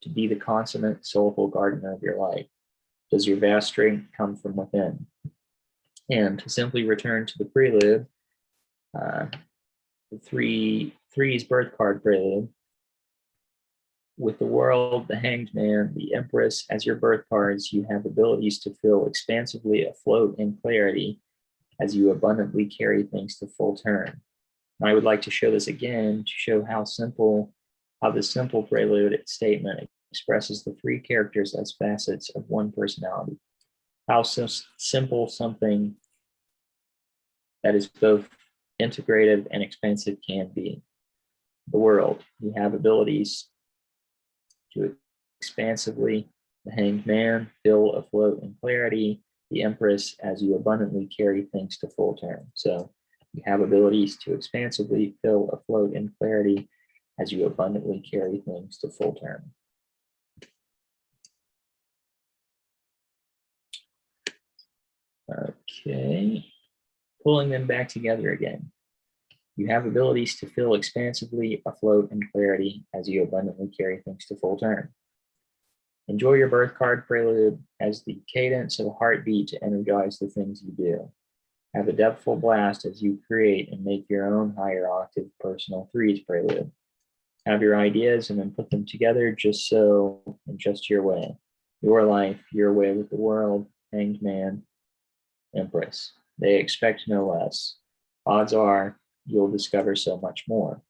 to be the consummate, soulful gardener of your life. Does your vast strength come from within? And to simply return to the prelude, the three's birth card prelude, with the world, the hanged man, the Empress as your birth cards, you have abilities to feel expansively afloat in clarity as you abundantly carry things to full term. And I would like to show this again to show how the simple prelude statement expresses the three characters as facets of one personality. How simple something that is both integrative and expansive can be. The world, you have abilities to expansively, the hanged man, feel afloat in clarity, the Empress as you abundantly carry things to full term. So you have abilities to expansively feel afloat in clarity as you abundantly carry things to full term. Okay, pulling them back together again. You have abilities to feel expansively afloat in clarity as you abundantly carry things to full term. Enjoy your birth card prelude as the cadence of a heartbeat to energize the things you do. Have a depthful blast as you create and make your own higher octave personal threes prelude. Have your ideas and then put them together just so, in just your way. Your life, your way with the world, hanged man, Empress. They expect no less. Odds are you'll discover so much more.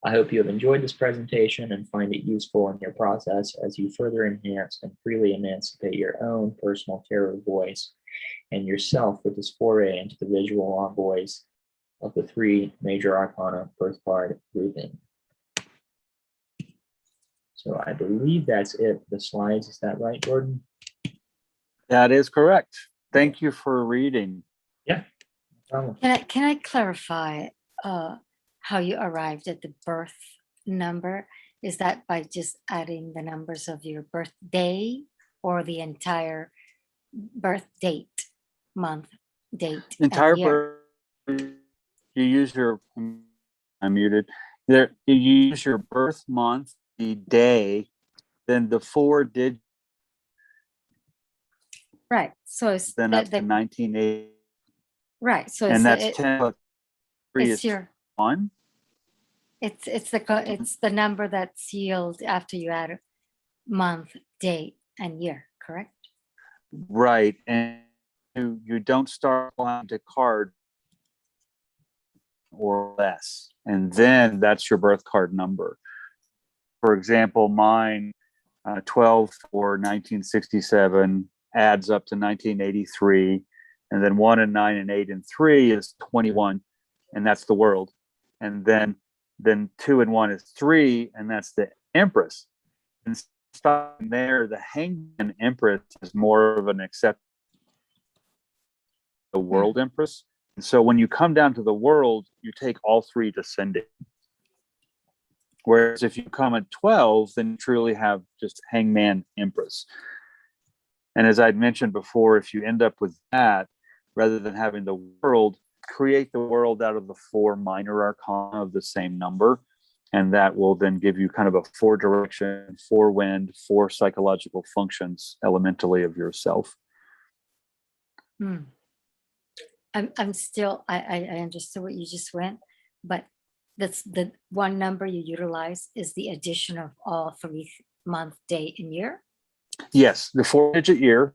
I hope you have enjoyed this presentation and find it useful in your process as you further enhance and freely emancipate your own personal tarot voice and yourself with this foray into the visual envoys of the three major arcana birth card grouping. So I believe that's it for the slides. Is that right, Gordon? That is correct. Thank you for reading. Yeah. No problem. Can I clarify how you arrived at the birth number? Is that by just adding the numbers of your birthday or the entire birth date, month, date, Entire and year? birth, you use your, I'm muted. There, you use your birth month, the day, then the 4 digits, Right. So it's then up to 1980. right. So And it's that's 10 plus 3 it's is your 1. it's the number that's sealed after you add month, date, and year. Correct. Right. And you don't start applying to card or less. And then that's your birth card number. For example, mine, 12 for 1967 adds up to 1983. And then 1 and 9 and 8 and 3 is 21. And that's the world. And then 2 and 1 is 3. And that's the Empress. And starting there, the Hangman Empress is more of an accept the world Empress. And so when you come down to the world, you take all 3 descending. Whereas if you come at 12, then you truly have just Hangman Empress. And as I'd mentioned before, if you end up with that, rather than having the world, create the world out of the 4 minor arcana of the same number. And that will then give you kind of a 4 direction, 4 wind, 4 psychological functions elementally of yourself. I'm still, I understood what you just went, but that's the one number you utilize is the addition of all 3 month, day, and year. Yes, the 4-digit year.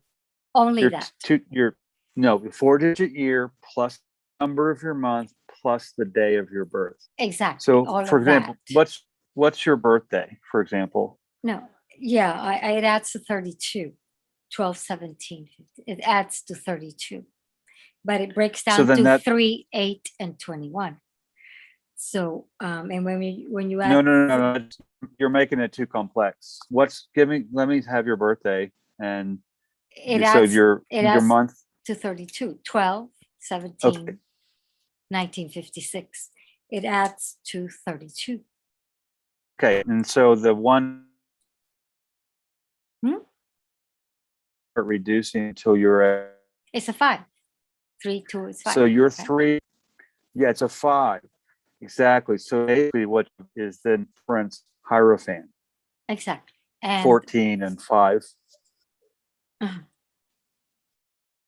Only Your that. the 4-digit year plus number of your month plus the day of your birth. Exactly. So, all for of example, that. what's your birthday, for example? No, yeah, it adds to 32, 12, 17, 50. It adds to 32, but it breaks So down then to that 3, 8, and 21. So, and when you no, add, no, you're making it too complex. Let me have your birthday, and it so adds, your adds month. to 32, 12, 17, Okay. 1956. It adds to 32. Okay, and so the one reducing until you're at, It's a 5. 3, 2 is 5. so you're right? 3. Yeah, it's a 5. Exactly. So basically, what is the difference? Hierophant. Exactly. And 14 and 5.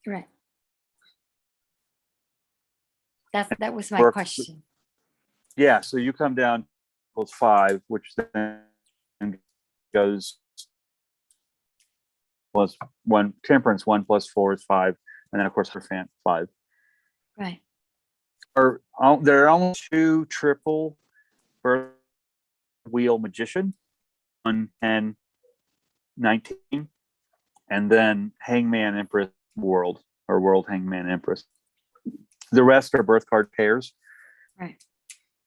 right. That was my Works. question. Yeah, so you come down equals 5, which then goes plus 1. Temperance 1 plus 4 is 5, and then of course Hierophant 5. Right. There are only 2 triple birth wheel magician, 1 and 19, and then Hangman Empress World, or World Hangman Empress. The rest are birth card pairs. Right.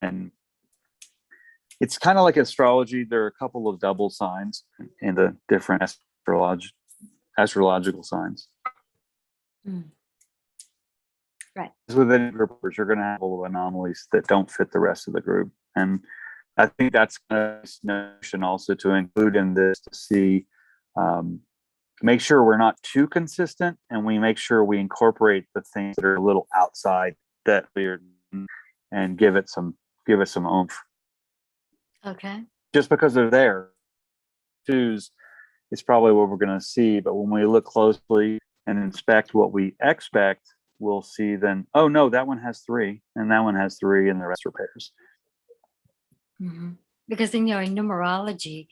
And it's kind of like astrology. There are a couple of double signs in the different astrological signs. Right. Within groupers, you're going to have little anomalies that don't fit the rest of the group. And I think that's a notion also to include in this, to see, make sure we're not too consistent, and we make sure we incorporate the things that are a little outside that we're, and give it some oomph. Okay. Just because they're there, twos is probably what we're going to see. But when we look closely and inspect what we expect, we'll see then, oh no, that one has 3, and that one has 3, and the rest are pairs. Mm-hmm. Because in numerology,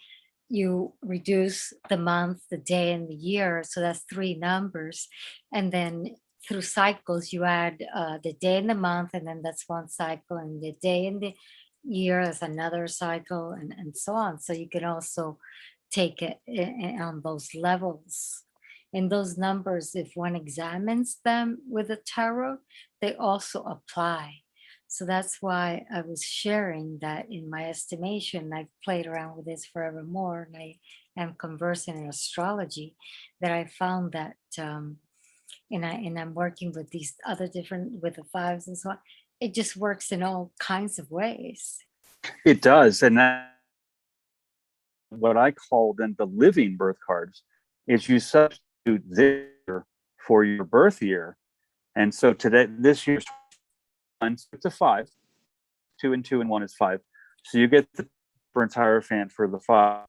you reduce the month, the day, and the year. So that's 3 numbers. And then through cycles, you add the day and the month, and then that's one cycle, and the day and the year is another cycle, and so on. So you can also take it on those levels. And those numbers, if one examines them with the tarot, they also apply. So that's why I was sharing that in my estimation. I've played around with this forevermore, and I am conversant in astrology, that I found that, and I'm working with these other different, with the 5s and so on. It just works in all kinds of ways. It does. And that, what I call then the living birth cards, is you substitute this year for your birth year. And so this year's 1 to 5, 2 and 2 and 1 is 5. So you get the Hierophant for the 5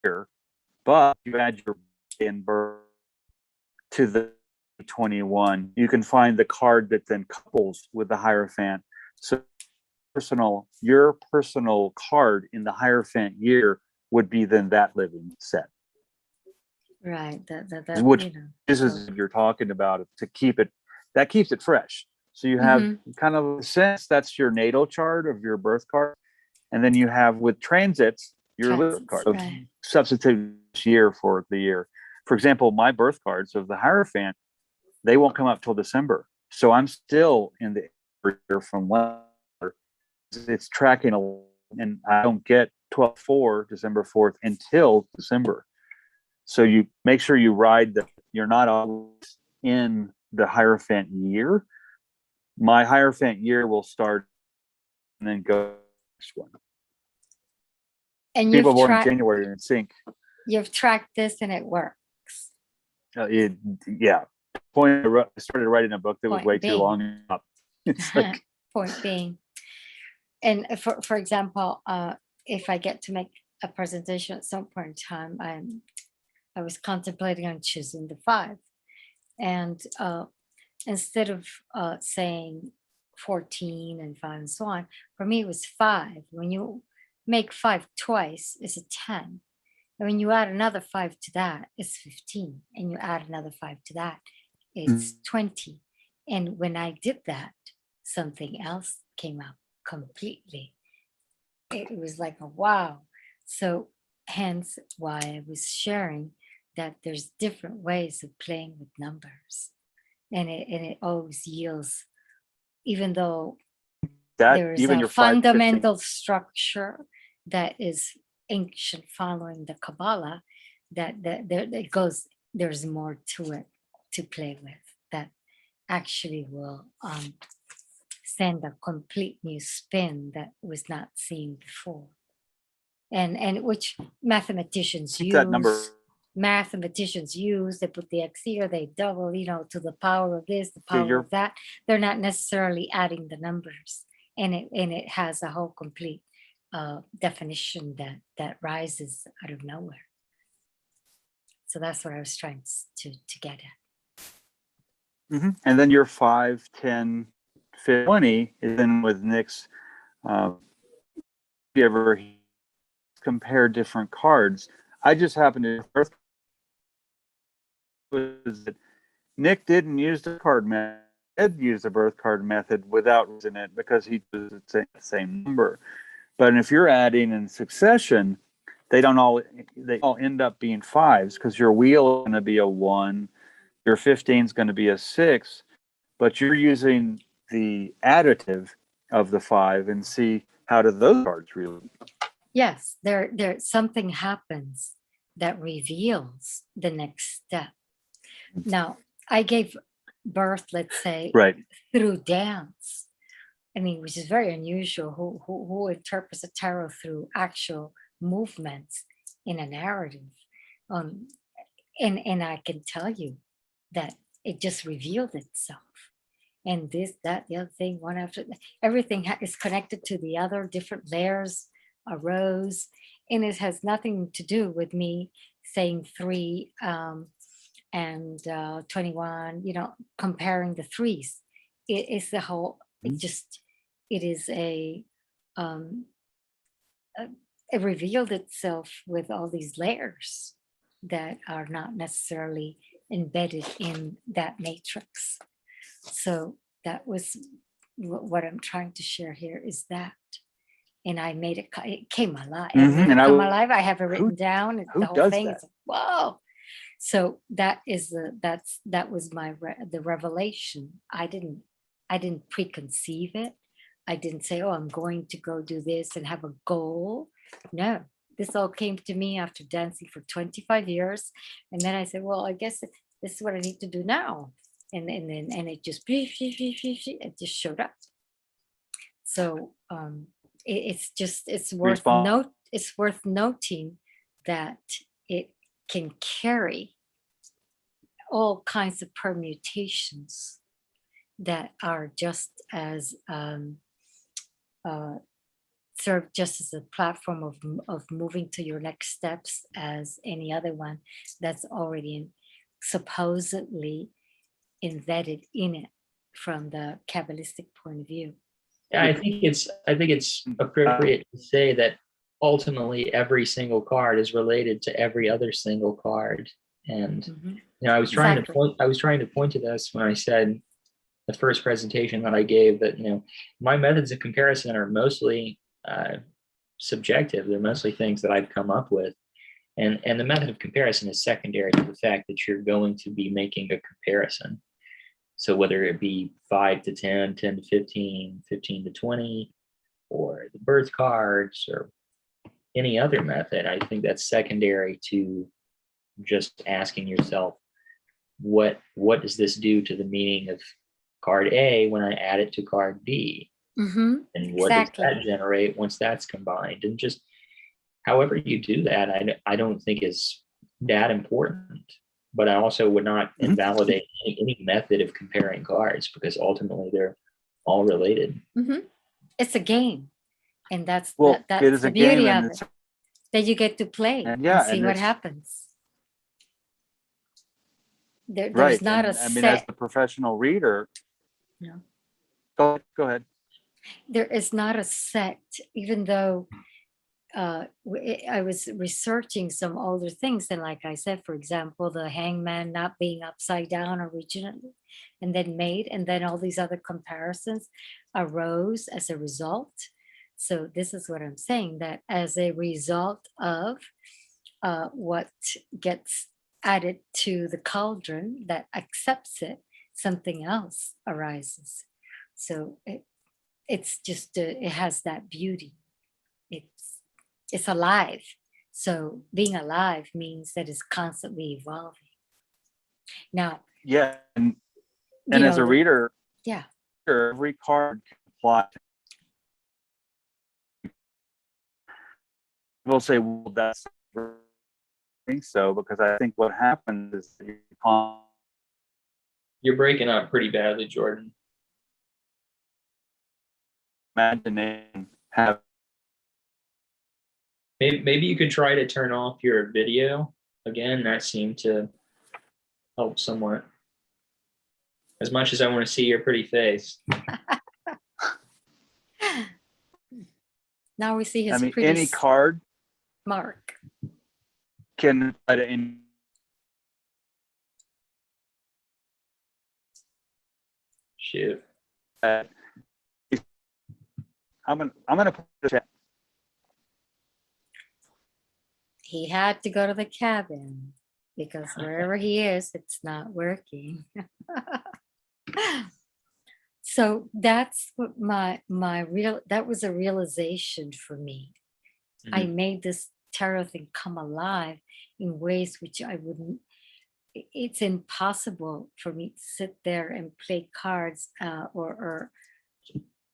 year, but you add your in birth to the 21. You can find the card that then couples with the Hierophant. So your personal card in the Hierophant year would be then that living set. Right. Which is what you're talking about, to keep it, that keeps it fresh. So you have kind of a sense that's your natal chart of your birth card. And then you have with transits, your birth card. Right. Substitute year for the year. For example, my birth cards of the Hierophant, they won't come up till December. So I'm still in the year from when it's tracking, and I don't get 12/4, December 4th, until December. So you make sure you ride you're not always in the Hierophant year. My Hierophant year will start and then go next one. And people born in January are in sync. You've tracked this and it works. Yeah. I started writing a book that was way too long. It's like, point being, and for example, if I get to make a presentation at some point in time, I was contemplating on choosing the 5, and instead of saying 14 and 5 and so on. For me, it was 5. When you make 5 twice, it's a 10. And when you add another 5 to that, it's 15. And you add another 5 to that, it's 20. And when I did that, something else came out completely. It was like a wow. So hence why I was sharing that there's different ways of playing with numbers. And it always yields, even though That there is even a your 5, 15. fundamental structure that is ancient following the Kabbalah, that there it goes, there's more to it to play with that actually will send a complete new spin that was not seen before. And which mathematicians Keep that number. use, they put the X here, they double, to the power of this, the power you're- of that. They're not necessarily adding the numbers. And it has a whole complete definition that rises out of nowhere. So that's what I was trying to get at. And then your 5, 10, 20 is in with Nick's. If you ever compare different cards, I just happened to was that Nick didn't use the card method. Did use the birth card method without using it because he was the same number. But if you're adding in succession, they all end up being 5s because your wheel is going to be a 1, your 15 is going to be a 6, but you're using the additive of the 5 and see how do those cards really. Yes, there something happens that reveals the next step. Now, I gave birth, let's say, through dance. I mean, which is very unusual. Who interprets a tarot through actual movements in a narrative? And I can tell you that it just revealed itself. And this, that, the other thing, one after everything is connected to the other. Different layers arose, and it has nothing to do with me saying 3 and 21. Comparing the 3s. It is the whole. It is it revealed itself with all these layers that are not necessarily embedded in that matrix. So that was what I'm trying to share here is that. And I made it came alive. Alive. I have it written down. The whole thing is whoa. So that was the revelation. I didn't preconceive it. I didn't say, oh, I'm going to go do this and have a goal. No, this all came to me after dancing for 25 years. And then I said, well, I guess this is what I need to do now. And it just showed up. So it's worth noting that it can carry all kinds of permutations that are just as serve just as a platform of moving to your next steps as any other one that's already supposedly embedded in it from the Kabbalistic point of view. Yeah, I think it's appropriate to say that ultimately every single card is related to every other single card. And I was trying to point to this when I said the first presentation that I gave that my methods of comparison are mostly subjective. They're mostly things that I've come up with, and the method of comparison is secondary to the fact that you're going to be making a comparison. So whether it be 5 to 10, 10 to 15, 15 to 20, or the birth cards or any other method, I think that's secondary to just asking yourself, what does this do to the meaning of card A when I add it to card B? And what does that generate once that's combined? And just however you do that, I don't think is that important. But I also would not invalidate any method of comparing cards because ultimately they're all related. It's a game, and that's that's the beauty of it. That you get to play and see what happens. There's not a set. I mean, as a professional reader, Go ahead. There is not a sect, even though I was researching some older things. And like I said, for example, the hangman not being upside down originally and then made, and then all these other comparisons arose as a result. So this is what I'm saying, that as a result of what gets added to the cauldron that accepts it, something else arises. So it's just, it has that beauty. It's alive. So being alive means that it's constantly evolving. Now, Yeah, and you as know, a reader, yeah, every card can apply. We'll say, well, that's I think so, because I think what happens is you can't You're breaking up pretty badly, Jordan. imagine have Maybe you could try to turn off your video again. That seemed to help somewhat. As much as I want to see your pretty face. now we see his I mean, pretty any card mark. can in Shoot. I'm gonna put the chat. He had to go to the cabin because wherever he is, it's not working. So that's what that was a realization for me. I made this tarot thing come alive in ways which I wouldn't. It's impossible for me to sit there and play cards or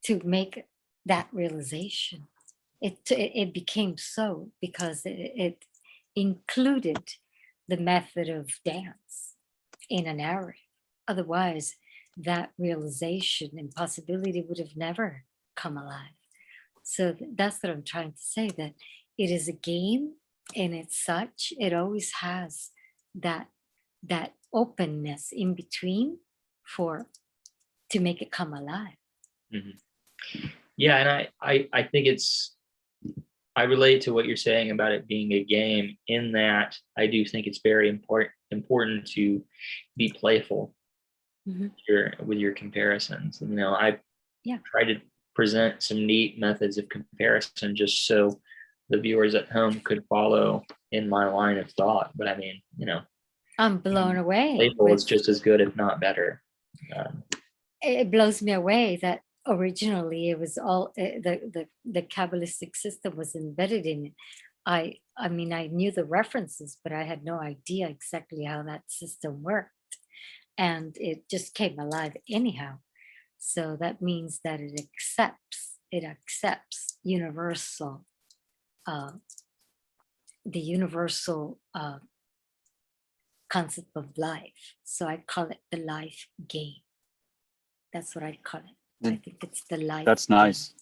to make that realization. It became so because it included the method of dance in a narrative. Otherwise, that realization and possibility would have never come alive. So that's what I'm trying to say, that it is a game, and it's such, it always has that openness in between to make it come alive. Yeah, and I think I relate to what you're saying about it being a game, in that I do think it's very important to be playful with your comparisons. And, I try to present some neat methods of comparison just so the viewers at home could follow in my line of thought. But I mean, I'm blown away. Playful is just as good, if not better. It blows me away that originally it was all the Kabbalistic system was embedded in it. I mean, I knew the references, but I had no idea exactly how that system worked. And it just came alive anyhow. So that means that it accepts universal, the universal concept of life. So I call it the life game. That's what I call it. I think it's the life. That's nice.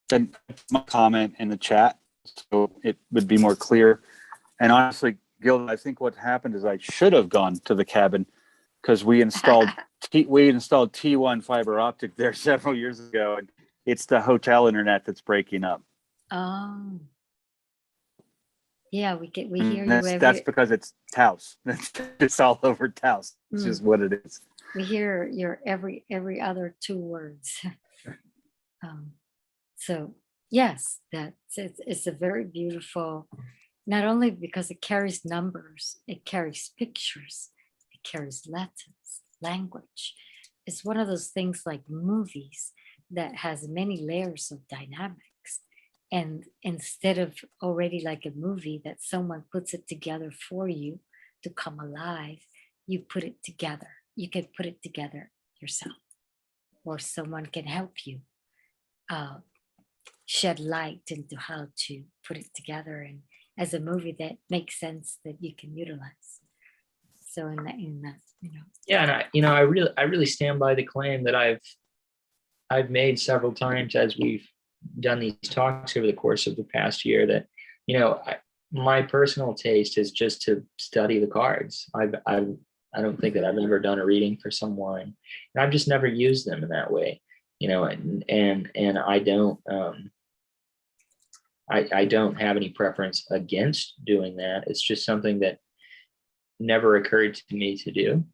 Then my comment in the chat, so it would be more clear. And honestly, Gilda, I think what happened is I should have gone to the cabin, because we installed T1 fiber optic there several years ago, and it's the hotel internet that's breaking up. Oh, yeah, we hear you. That's because it's Taos. It's all over Taos. It's just what it is. We hear your every other two words. So yes, it's a very beautiful, not only because it carries numbers, it carries pictures, it carries letters, language. It's one of those things like movies that has many layers of dynamics. And instead of already like a movie that someone puts it together for you to come alive, you put it together. You can put it together yourself, or someone can help you shed light into how to put it together, and as a movie that makes sense that you can utilize. So in that, Yeah, and I really stand by the claim that I've made several times as we've done these talks over the course of the past year, that my personal taste is just to study the cards. I've I don't think that I've ever done a reading for someone, and I've just never used them in that way, you know, and I don't, I don't have any preference against doing that. It's just something that never occurred to me to do.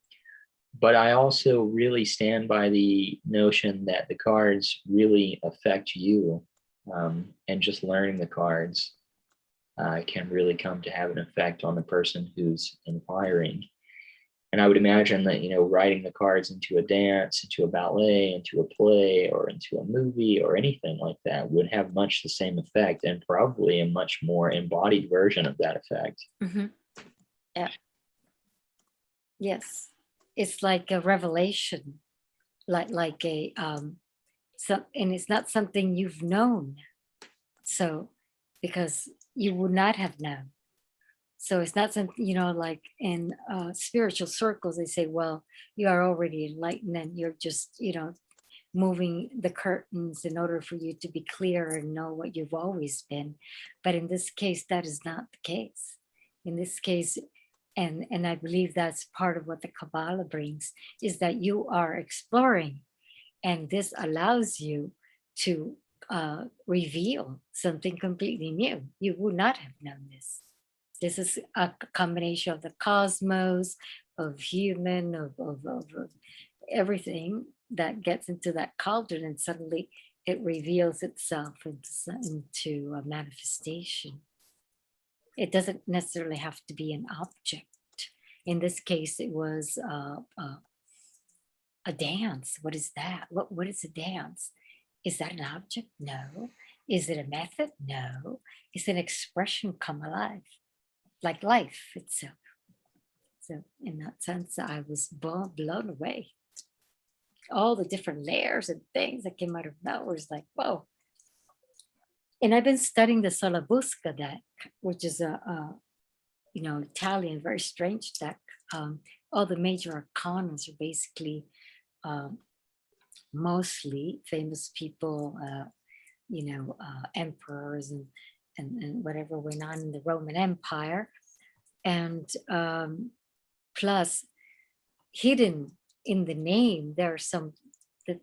But I also really stand by the notion that the cards really affect you, and just learning the cards can really come to have an effect on the person who's inquiring. And I would imagine that, you know, writing the cards into a dance, into a ballet, into a play, or into a movie, or anything like that would have much the same effect, and probably a much more embodied version of that effect. Yeah. Yes. It's like a revelation, like a and it's not something you've known. So because you would not have known. So it's not something, you know, like in spiritual circles, they say, well, you are already enlightened and you're just, you know, moving the curtains in order for you to be clear and know what you've always been. But in this case, that is not the case. In this case, and I believe that's part of what the Kabbalah brings, is that you are exploring, and this allows you to reveal something completely new. You would not have known this. This is a combination of the cosmos, of human, of everything that gets into that cauldron, and suddenly it reveals itself into a manifestation. It doesn't necessarily have to be an object. In this case, it was a dance. What is that? What is a dance? Is that an object? No. Is it a method? No. It's an expression come alive, like life itself. So in that sense, I was blown away. All the different layers and things that came out of nowhere was like, whoa. And I've been studying the Solabusca deck, which is a you know, Italian, very strange deck. All the major arcanas are basically mostly famous people, you know, emperors and whatever went on in the Roman Empire. And plus, hidden in the name, there are some that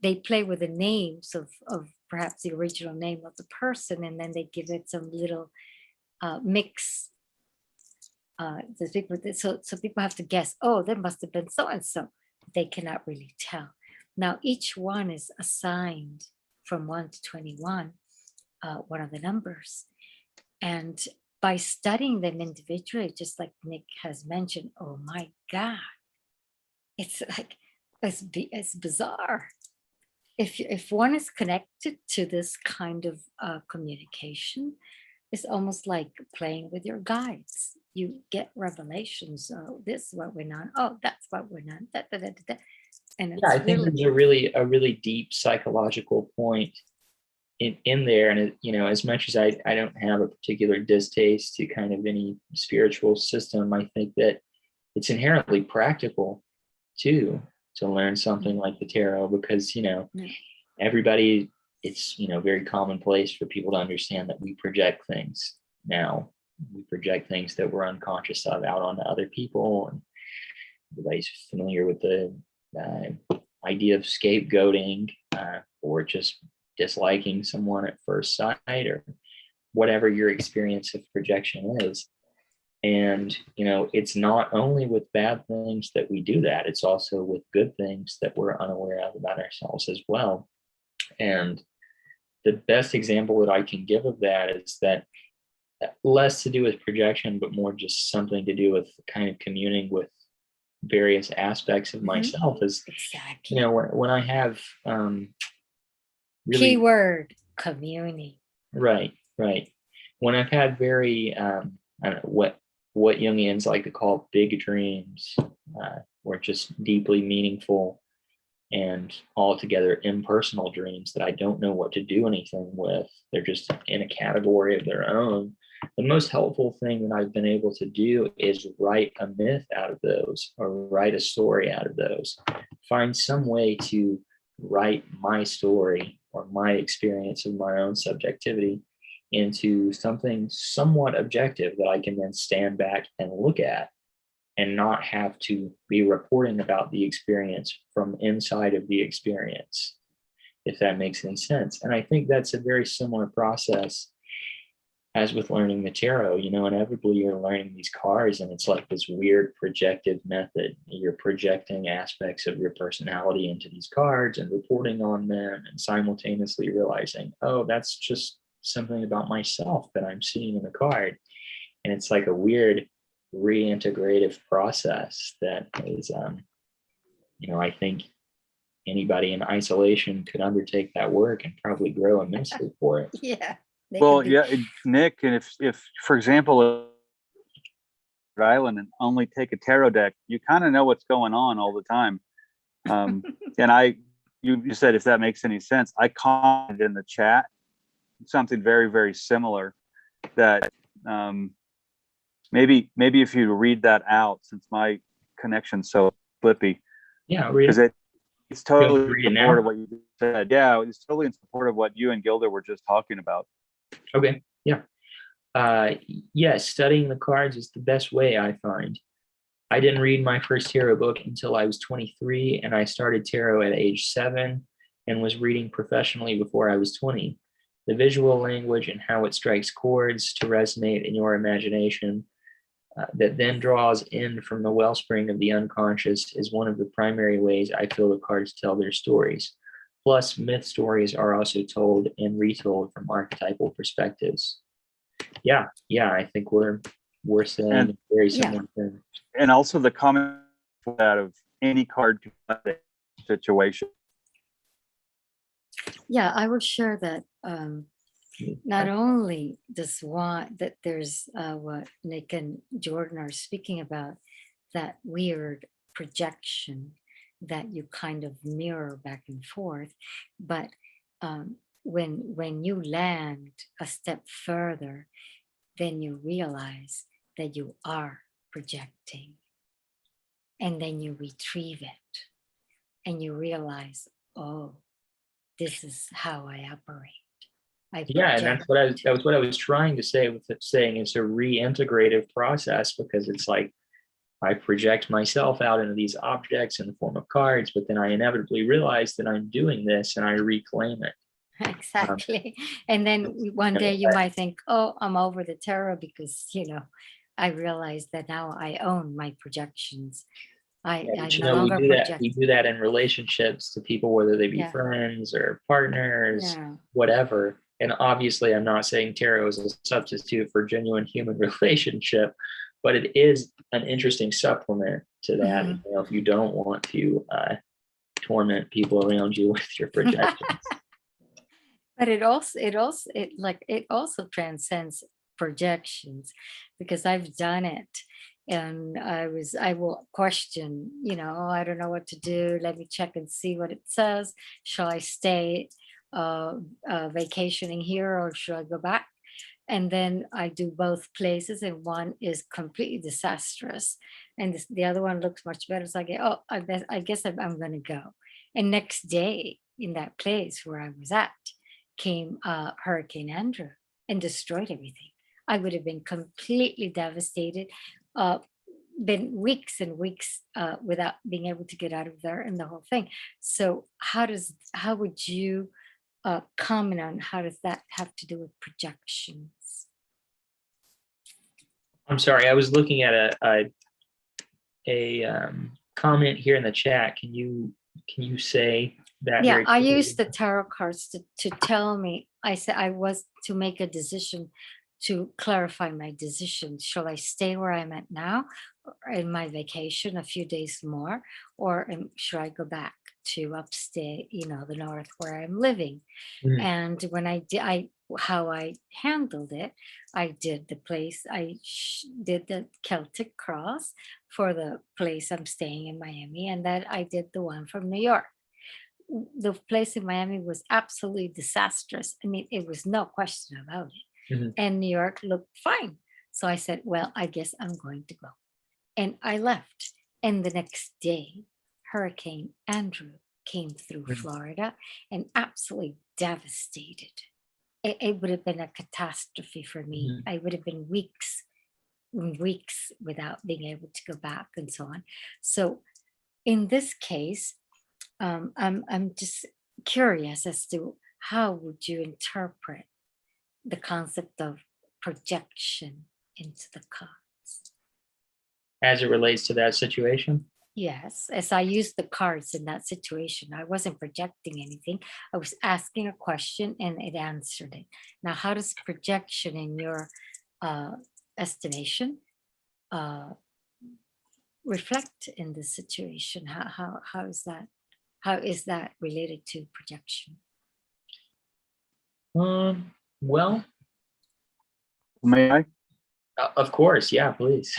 they play with the names of perhaps the original name of the person, and then they give it some little mix. So people have to guess, oh, that must have been so and so. They cannot really tell. Now, each one is assigned from 1 to 21, one of the numbers. And by studying them individually, just like Nick has mentioned, oh my God, it's like, it's bizarre. If one is connected to this kind of communication, it's almost like playing with your guides. You get revelations. Oh, this is what went on. Oh, that's what went on. And it's Yeah, I think there's a really deep psychological point in there. And you know, as much as I don't have a particular distaste to kind of any spiritual system, I think that it's inherently practical too, to learn something like the tarot, because, you know, everybody, it's, you know, very commonplace for people to understand that we project things now. We project things that we're unconscious of out onto other people. And everybody's familiar with the idea of scapegoating, or just disliking someone at first sight, or whatever your experience of projection is. And, you know, it's not only with bad things that we do that, it's also with good things that we're unaware of about ourselves as well. And the best example that I can give of that is that less to do with projection, but more just something to do with kind of communing with various aspects of myself is, you know, when I have really, keyword communing. Right. When I've had very, I don't know, what Jungians like to call big dreams, or just deeply meaningful and altogether impersonal dreams that I don't know what to do anything with. They're just in a category of their own. The most helpful thing that I've been able to do is write a myth out of those, or write a story out of those. Find some way to write my story or my experience of my own subjectivity into something somewhat objective that I can then stand back and look at and not have to be reporting about the experience from inside of the experience, if that makes any sense. And I think that's a very similar process as with learning the tarot. Inevitably you're learning these cards, and it's like this weird projective method. You're projecting aspects of your personality into these cards and reporting on them, and simultaneously realizing, oh, that's just something about myself that I'm seeing in the card. And it's like a weird reintegrative process that is, I think anybody in isolation could undertake that work and probably grow immensely for it. Yeah. Well, yeah, Nick, and if for example, island and only take a tarot deck, you kind of know what's going on all the time. And you said, if that makes any sense, I commented in the chat something very, very similar, that maybe if you read that out, since my connection's so flippy. Yeah, read because it's totally read in it support now. of what you said. Yeah, it's totally in support of what you and Gilda were just talking about. Okay, yeah. Yes, studying the cards is the best way, I find. I didn't read my first tarot book until I was 23, and I started tarot at age 7 and was reading professionally before I was 20. The visual language and how it strikes chords to resonate in your imagination that then draws in from the wellspring of the unconscious is one of the primary ways I feel the cards tell their stories. Plus, myth stories are also told and retold from archetypal perspectives. Yeah, I think we're saying very similar thing. And also the comment that of any card situation. Yeah, I will share that not only does that there's what Nick and Jordan are speaking about, that weird projection that you kind of mirror back and forth, but when you land a step further, then you realize that you are projecting, and then you retrieve it and you realize, oh, this is how I operate. Yeah, and that was what I was trying to say with it, saying it's a reintegrative process, because it's like I project myself out into these objects in the form of cards, but then I inevitably realize that I'm doing this and I reclaim it. Exactly. And then one day you might think, oh, I'm over the tarot because, I realize that now I own my projections. I no longer project. We do that in relationships to people, whether they be friends or partners, whatever. And obviously, I'm not saying tarot is a substitute for genuine human relationship, but it is an interesting supplement to that. Mm-hmm. If you don't want to torment people around you with your projections. But it also transcends projections, because I've done it. And I will question, I don't know what to do. Let me check and see what it says. Shall I stay vacationing here, or should I go back? And then I do both places, and one is completely disastrous, and the other one looks much better. So I go, oh, I guess I'm going to go. And next day, in that place where I was at, came Hurricane Andrew and destroyed everything. I would have been completely devastated. Been weeks and weeks without being able to get out of there, and the whole thing. So how would you comment on how does that have to do with projections? I'm sorry, I was looking at a comment here in the chat. Can you say that? Yeah, I used the tarot cards to tell me. I said I was to make a decision, to clarify my decision. Shall I stay where I'm at now, or in my vacation a few days more, or should I go back to upstate, the north where I'm living? Mm-hmm. And when how I handled it, I did the place, did the Celtic cross for the place I'm staying in Miami, and then I did the one from New York. The place in Miami was absolutely disastrous. I mean, it was no question about it. Mm-hmm. And New York looked fine. So I said, well, I guess I'm going to go. And I left. And the next day, Hurricane Andrew came through Florida and absolutely devastated. It would have been a catastrophe for me. I would have been weeks weeks without being able to go back and so on. So in this case, I'm just curious as to how would you interpret the concept of projection into the cards? As it relates to that situation? Yes, as I used the cards in that situation, I wasn't projecting anything. I was asking a question and it answered it. Now, how does projection in your estimation reflect in this situation? How is that related to projection? Well, May I? of course, yeah, please.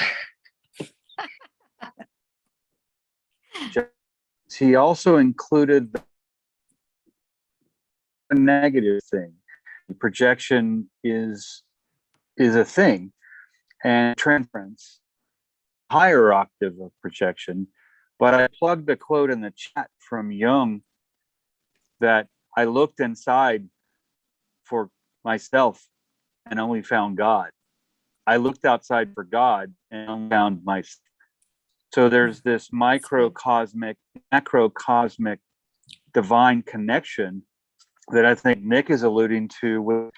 He also included a negative thing. Projection is a thing, and transference, higher octave of projection. But I plugged a quote in the chat from Jung that I looked inside for myself and only found God. I looked outside for God and only found myself. So there's this microcosmic, macrocosmic divine connection that I think Nick is alluding to.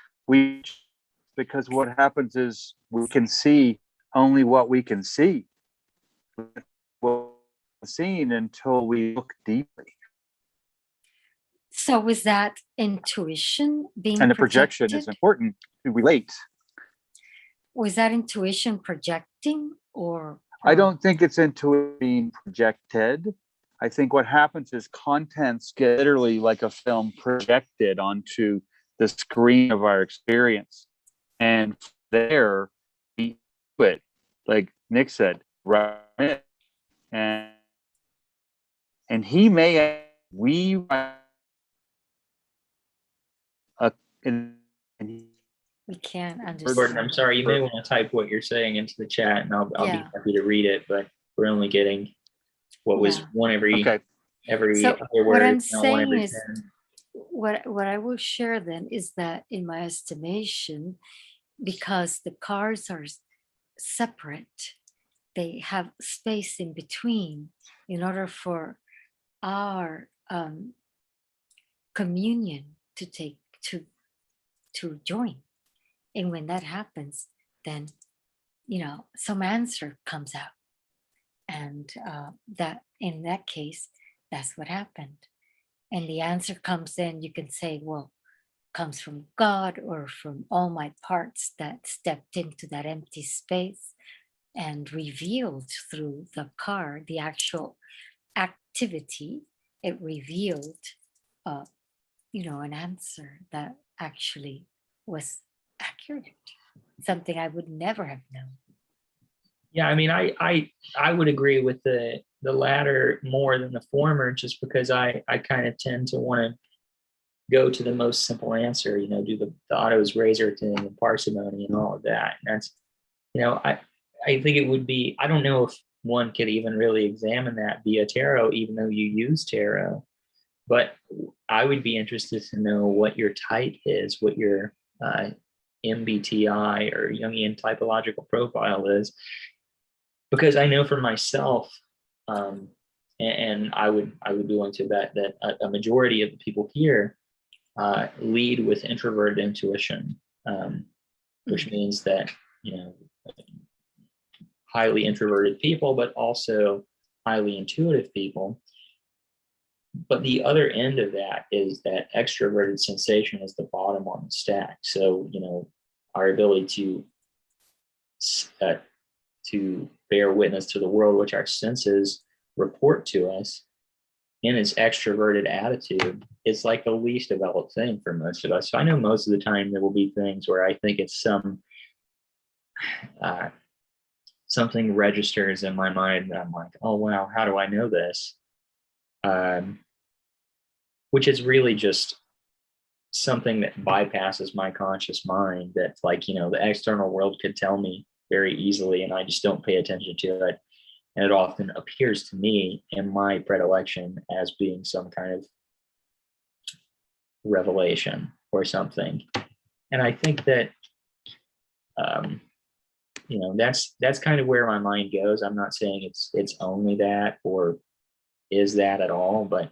Because what happens is we can see only what we can see. Well, seen until we look deeply. So was that intuition being And the projection is projected? important to relate. Was that intuition projecting or? I don't think it's into being projected. I think what happens is contents get literally like a film projected onto the screen of our experience. And there we do it, like Nick said, right? And he may, we, we can't Gordon, understand. I'm sorry, you may want to type what you're saying into the chat and I'll be happy to read it, but we're only getting what was one every okay. every So other word. what I'm now one saying every is 10. what I will share then is that in my estimation, because the cards are separate, they have space in between in order for our communion to take to join. And when that happens, then some answer comes out, and that in that case, that's what happened. And the answer comes in, you can say, well, comes from God or from all my parts that stepped into that empty space and revealed through the card, the actual activity, it revealed, an answer that actually was accurate, something I would never have known. Yeah, I mean, I would agree with the latter more than the former, just because I kind of tend to want to go to the most simple answer, do the Otto's razor thing and parsimony and all of that. And that's, I think it would be, I don't know if one could even really examine that via tarot, even though you use tarot, but I would be interested to know what your type is, what your MBTI or Jungian typological profile is, because I know for myself, and I would be willing to bet that a majority of the people here lead with introverted intuition, which means that highly introverted people, but also highly intuitive people. But the other end of that is that extroverted sensation is the bottom on the stack. So our ability to bear witness to the world, which our senses report to us, in its extroverted attitude, is like the least developed thing for most of us. So I know most of the time there will be things where I think it's something registers in my mind that I'm like, oh wow, how do I know this? Which is really just something that bypasses my conscious mind, that the external world could tell me very easily and I just don't pay attention to it. And it often appears to me in my predilection as being some kind of revelation or something. And I think that that's kind of where my mind goes. I'm not saying it's only that or is that at all, but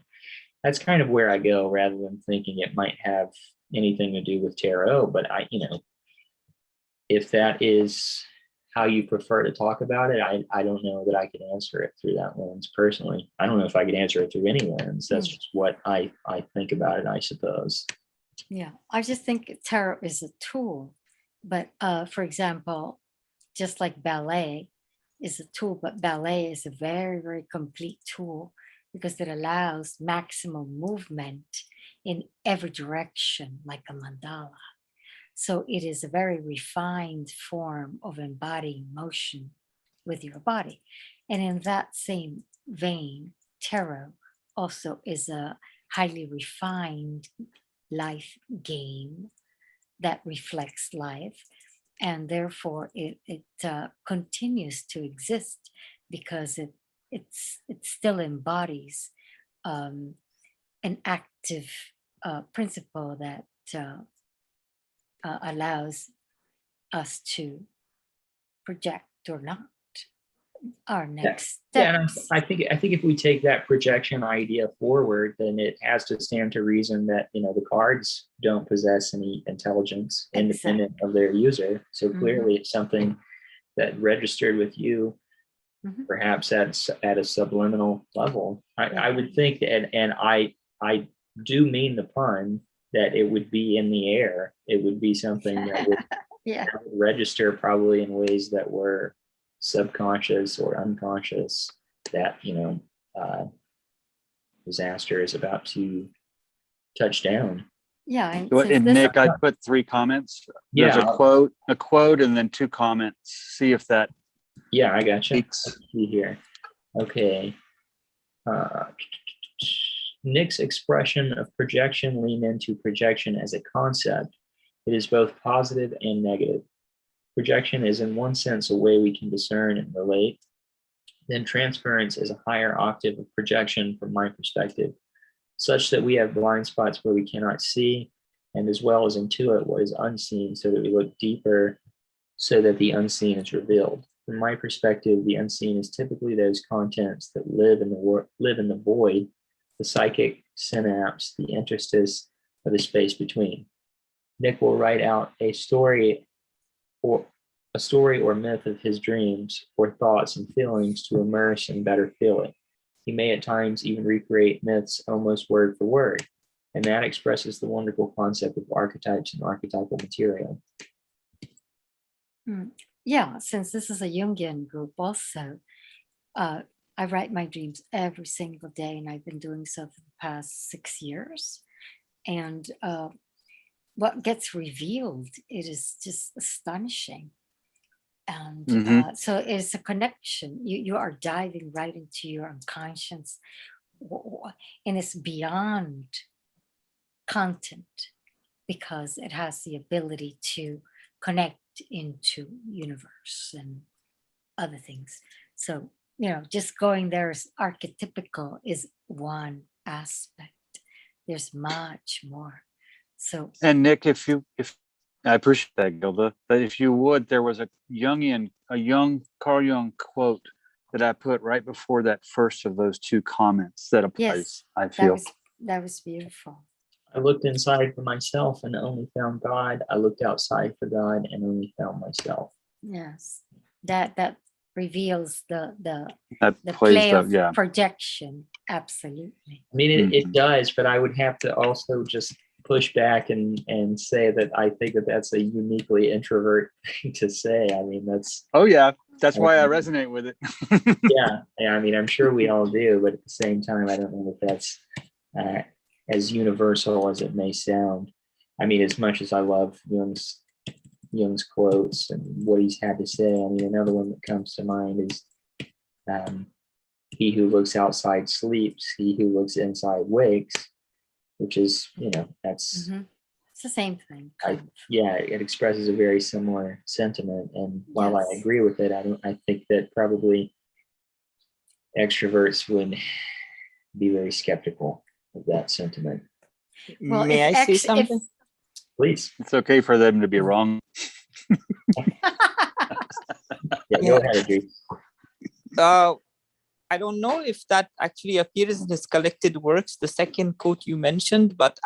that's kind of where I go rather than thinking it might have anything to do with tarot. But if that is how you prefer to talk about it, I don't know that I could answer it through that lens personally. I don't know if I could answer it through any lens. That's just what I think about it, I suppose. Yeah, I just think tarot is a tool. But for example, just like ballet is a tool, but ballet is a very, very complete tool because it allows maximum movement in every direction, like a mandala. So it is a very refined form of embodying motion with your body. And in that same vein, tarot also is a highly refined life game that reflects life. And therefore it continues to exist because it still embodies an active principle that allows us to project or not our next and steps. I think if we take that projection idea forward, then it has to stand to reason that the cards don't possess any intelligence independent of their user. So clearly, it's something that registered with you, perhaps at a subliminal level. I would think that, and I do mean the pun, that it would be in the air. It would be something that would, that would register probably in ways that were subconscious or unconscious, that disaster is about to touch down. Yeah. And Nick, I put 3 comments. There's a quote, and then 2 comments. See if that. Yeah, I got you. See here. Okay. Nick's expression of projection leaned into projection as a concept. It is both positive and negative. Projection is in one sense a way we can discern and relate. Then transference is a higher octave of projection from my perspective, such that we have blind spots where we cannot see, and as well as intuit what is unseen so that we look deeper so that the unseen is revealed. From my perspective, the unseen is typically those contents that live in the void, the psychic synapse, the interstice of the space between. Nick will write out a story or myth of his dreams or thoughts and feelings to immerse and better feel it. He may at times even recreate myths almost word for word, and that expresses the wonderful concept of archetypes and archetypal material. Yeah, since this is a Jungian group also, I write my dreams every single day, and I've been doing so for the past 6 years. And what gets revealed, it is just astonishing. And so it's a connection. You are diving right into your unconscious, and it's beyond content because it has the ability to connect into universe and other things. So, just going there is archetypical is one aspect. There's much more. So, and Nick, if I appreciate that, Gilda, but if you would, there was a Carl Jung quote that I put right before that first of those 2 comments that applies. Yes, I feel that was beautiful. I looked inside for myself and only found God. I looked outside for God and only found myself. Yes, that reveals the plays play of projection. Absolutely. I mean, it does, but I would have to also just push back and say that I think that that's a uniquely introvert thing to say. I mean, that's why I resonate with it. yeah. I mean, I'm sure we all do, but at the same time, I don't know if that's as universal as it may sound. I mean, as much as I love Jung's quotes and what he's had to say, I mean, another one that comes to mind is he who looks outside sleeps, he who looks inside wakes, which is, that's it's the same thing. It expresses a very similar sentiment. And while I agree with it, I think that probably extroverts would be very skeptical of that sentiment. Well, may I say something? Please. It's okay for them to be wrong. Yeah, go ahead, Adri. I don't know if that actually appears in his collected works, the second quote you mentioned, but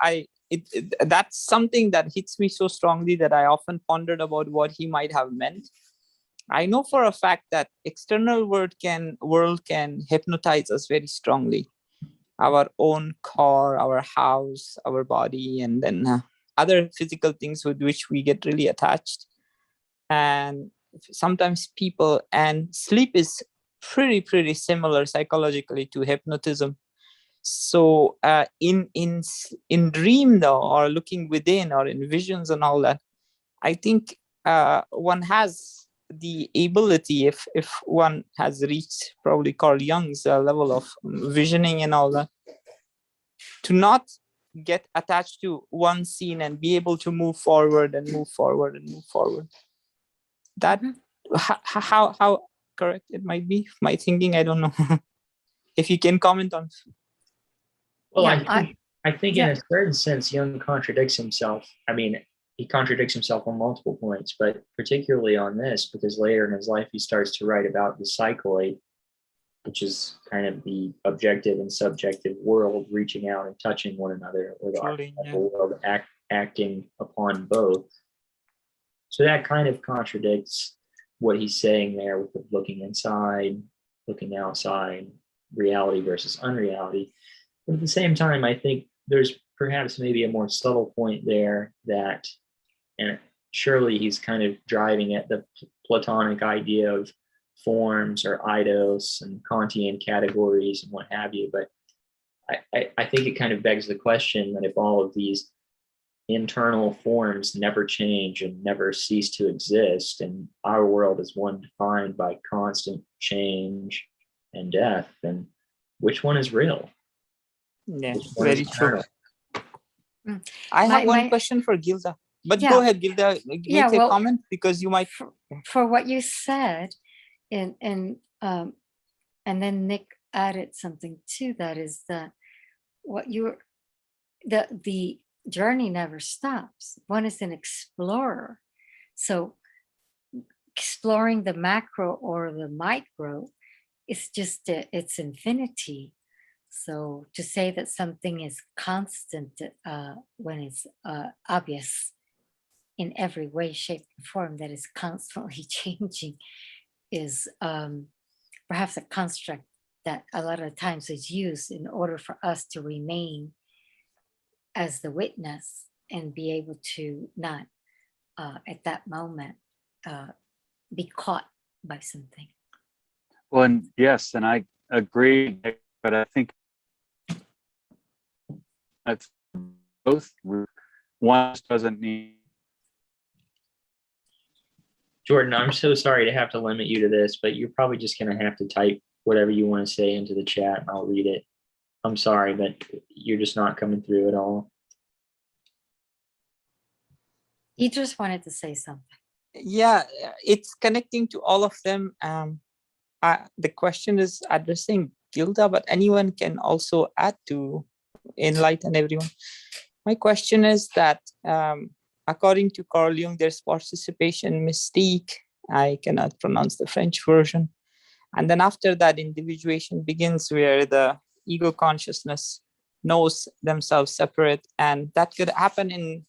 that's something that hits me so strongly that I often pondered about what he might have meant. I know for a fact that external world can hypnotize us very strongly. Our own car, our house, our body, and then other physical things with which we get really attached. And sometimes people, and sleep is pretty similar psychologically to hypnotism. So in dream though, or looking within, or in visions and all that, I think one has the ability, if one has reached probably Carl Jung's level of visioning and all that, to not get attached to one scene and be able to move forward and move forward and move forward. That how correct it might be, my thinking, I don't know. If you can comment on. Well, yeah, I think in a certain sense, Jung contradicts himself. I mean, he contradicts himself on multiple points, but particularly on this, because later in his life, he starts to write about the psychoid, which is kind of the objective and subjective world reaching out and touching one another, or the archetypal world acting upon both. So that kind of contradicts what he's saying there with the looking inside, looking outside, reality versus unreality. But at the same time, I think there's perhaps maybe a more subtle point there that, and surely he's kind of driving at the Platonic idea of forms or eidos and Kantian categories and what have you. But I think it kind of begs the question that if all of these internal forms never change and never cease to exist, and our world is one defined by constant change and death, then which one is real? Yeah, very true. I have one question for Gilda, but go ahead, Gilda, make a comment, because you might. For what you said, and then Nick added something to that, is that the journey never stops. One is an explorer. So exploring the macro or the micro, it's just, it's infinity. So to say that something is constant when it's obvious in every way, shape, and form, that is constantly changing, is perhaps a construct that a lot of times is used in order for us to remain as the witness and be able to not at that moment be caught by something. Well, and yes, and I agree, but I think that's both. One doesn't need. Jordan, I'm so sorry to have to limit you to this, but you're probably just going to have to type whatever you want to say into the chat and I'll read it. I'm sorry, but you're just not coming through at all. He just wanted to say something. Yeah, it's connecting to all of them. The question is addressing Gilda, but anyone can also add to enlighten everyone. My question is that according to Carl Jung, there's participation mystique. I cannot pronounce the French version. And then after that, individuation begins, where the ego consciousness knows themselves separate. And that could happen in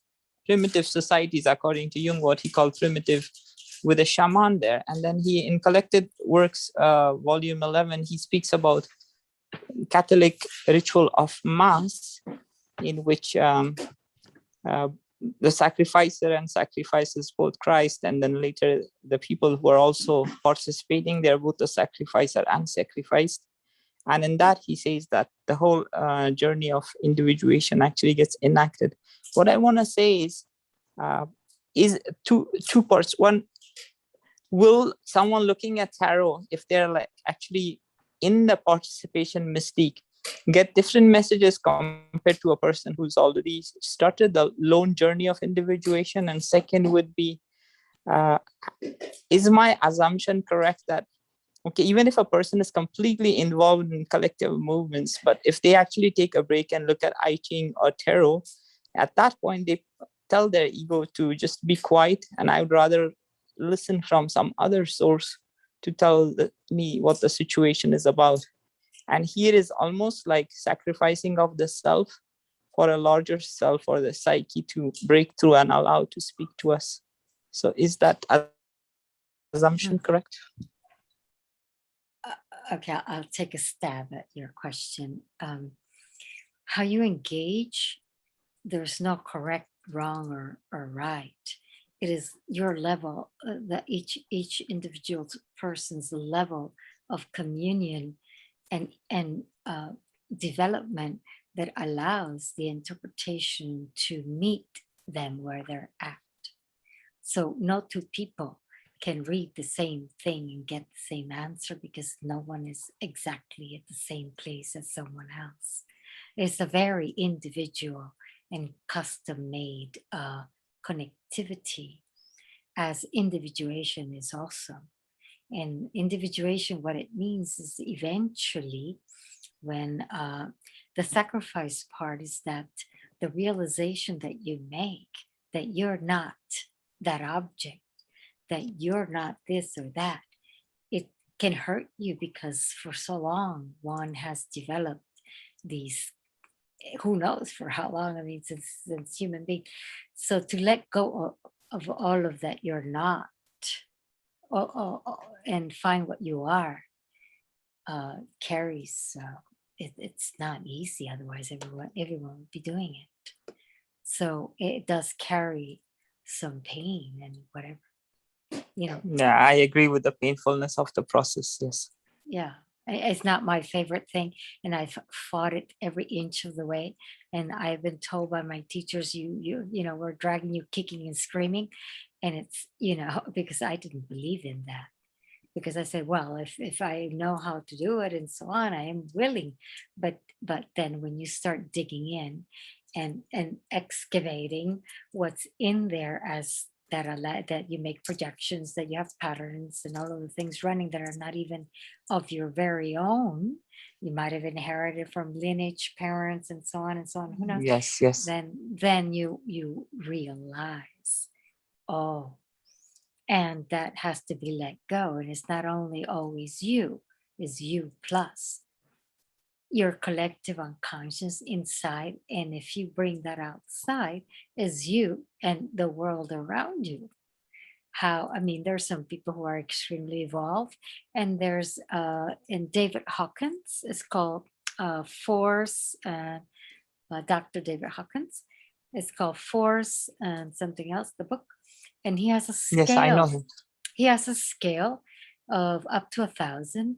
primitive societies, according to Jung, what he called primitive, with a shaman there. And then he, in collected works, volume 11, he speaks about Catholic ritual of Mass, in which the sacrificer and sacrifices both Christ, and then later the people who are also participating, they're both the sacrificer and sacrificed. And in that, he says that the whole journey of individuation actually gets enacted. What I want to say is two parts. One, will someone looking at tarot, if they're like actually in the participation mystique, get different messages compared to a person who's already started the lone journey of individuation? And second would be, is my assumption correct that, okay, even if a person is completely involved in collective movements, but if they actually take a break and look at I Ching or tarot, at that point, they tell their ego to just be quiet, and I would rather listen from some other source to tell me what the situation is about. And here is almost like sacrificing of the self for a larger self or the psyche to break through and allow to speak to us. So is that assumption correct? Okay, I'll take a stab at your question. How you engage, there's no correct, wrong, or right. It is your level, that each individual person's level of communion and development that allows the interpretation to meet them where they're at. So no two people can read the same thing and get the same answer, because no one is exactly at the same place as someone else. It's a very individual and custom-made connectivity, as individuation is also. And individuation, what it means is eventually when the sacrifice part is that the realization that you make that you're not that object, that you're not this or that, it can hurt you, because for so long one has developed these, who knows for how long, I mean, since human being. So to let go of all of that you're not, and find what you are, carries, it's not easy, otherwise everyone would be doing it. So it does carry some pain and whatever, you know. Yeah, I agree with the painfulness of the process. Yes. Yeah, it's not my favorite thing, and I've fought it every inch of the way. And I've been told by my teachers, you know, we're dragging you kicking and screaming. And it's, you know, because I didn't believe in that, because I said, well, if I know how to do it and so on, I am willing. But then when you start digging in and excavating what's in there, as that you make projections, that you have patterns and all of the things running that are not even of your very own, you might have inherited from lineage, parents, and so on, who knows. Yes. Then you realize, oh, and that has to be let go. And it's not only always you, it's you plus your collective unconscious inside. And if you bring that outside, is you and the world around you. How, I mean, there's some people who are extremely evolved, and there's in David Hawkins, it's called Force, Dr. David Hawkins, it's called Force and something else, the book. And he has a scale. Yes, I know him. He has a scale of up to 1,000,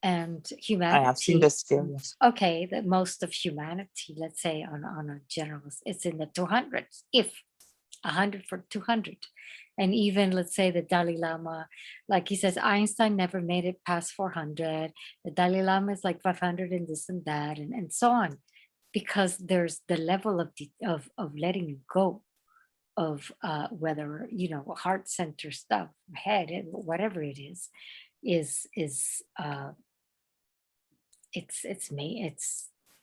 and humanity. I have seen the scale. Yes. Okay, that most of humanity, let's say on a general, it's in the 200s, if 100 for 200. And even, let's say, the Dalai Lama, like he says, Einstein never made it past 400. The Dalai Lama is like 500 and this and that, and so on, because there's the level of letting go of whether, you know, heart center stuff, head, whatever it is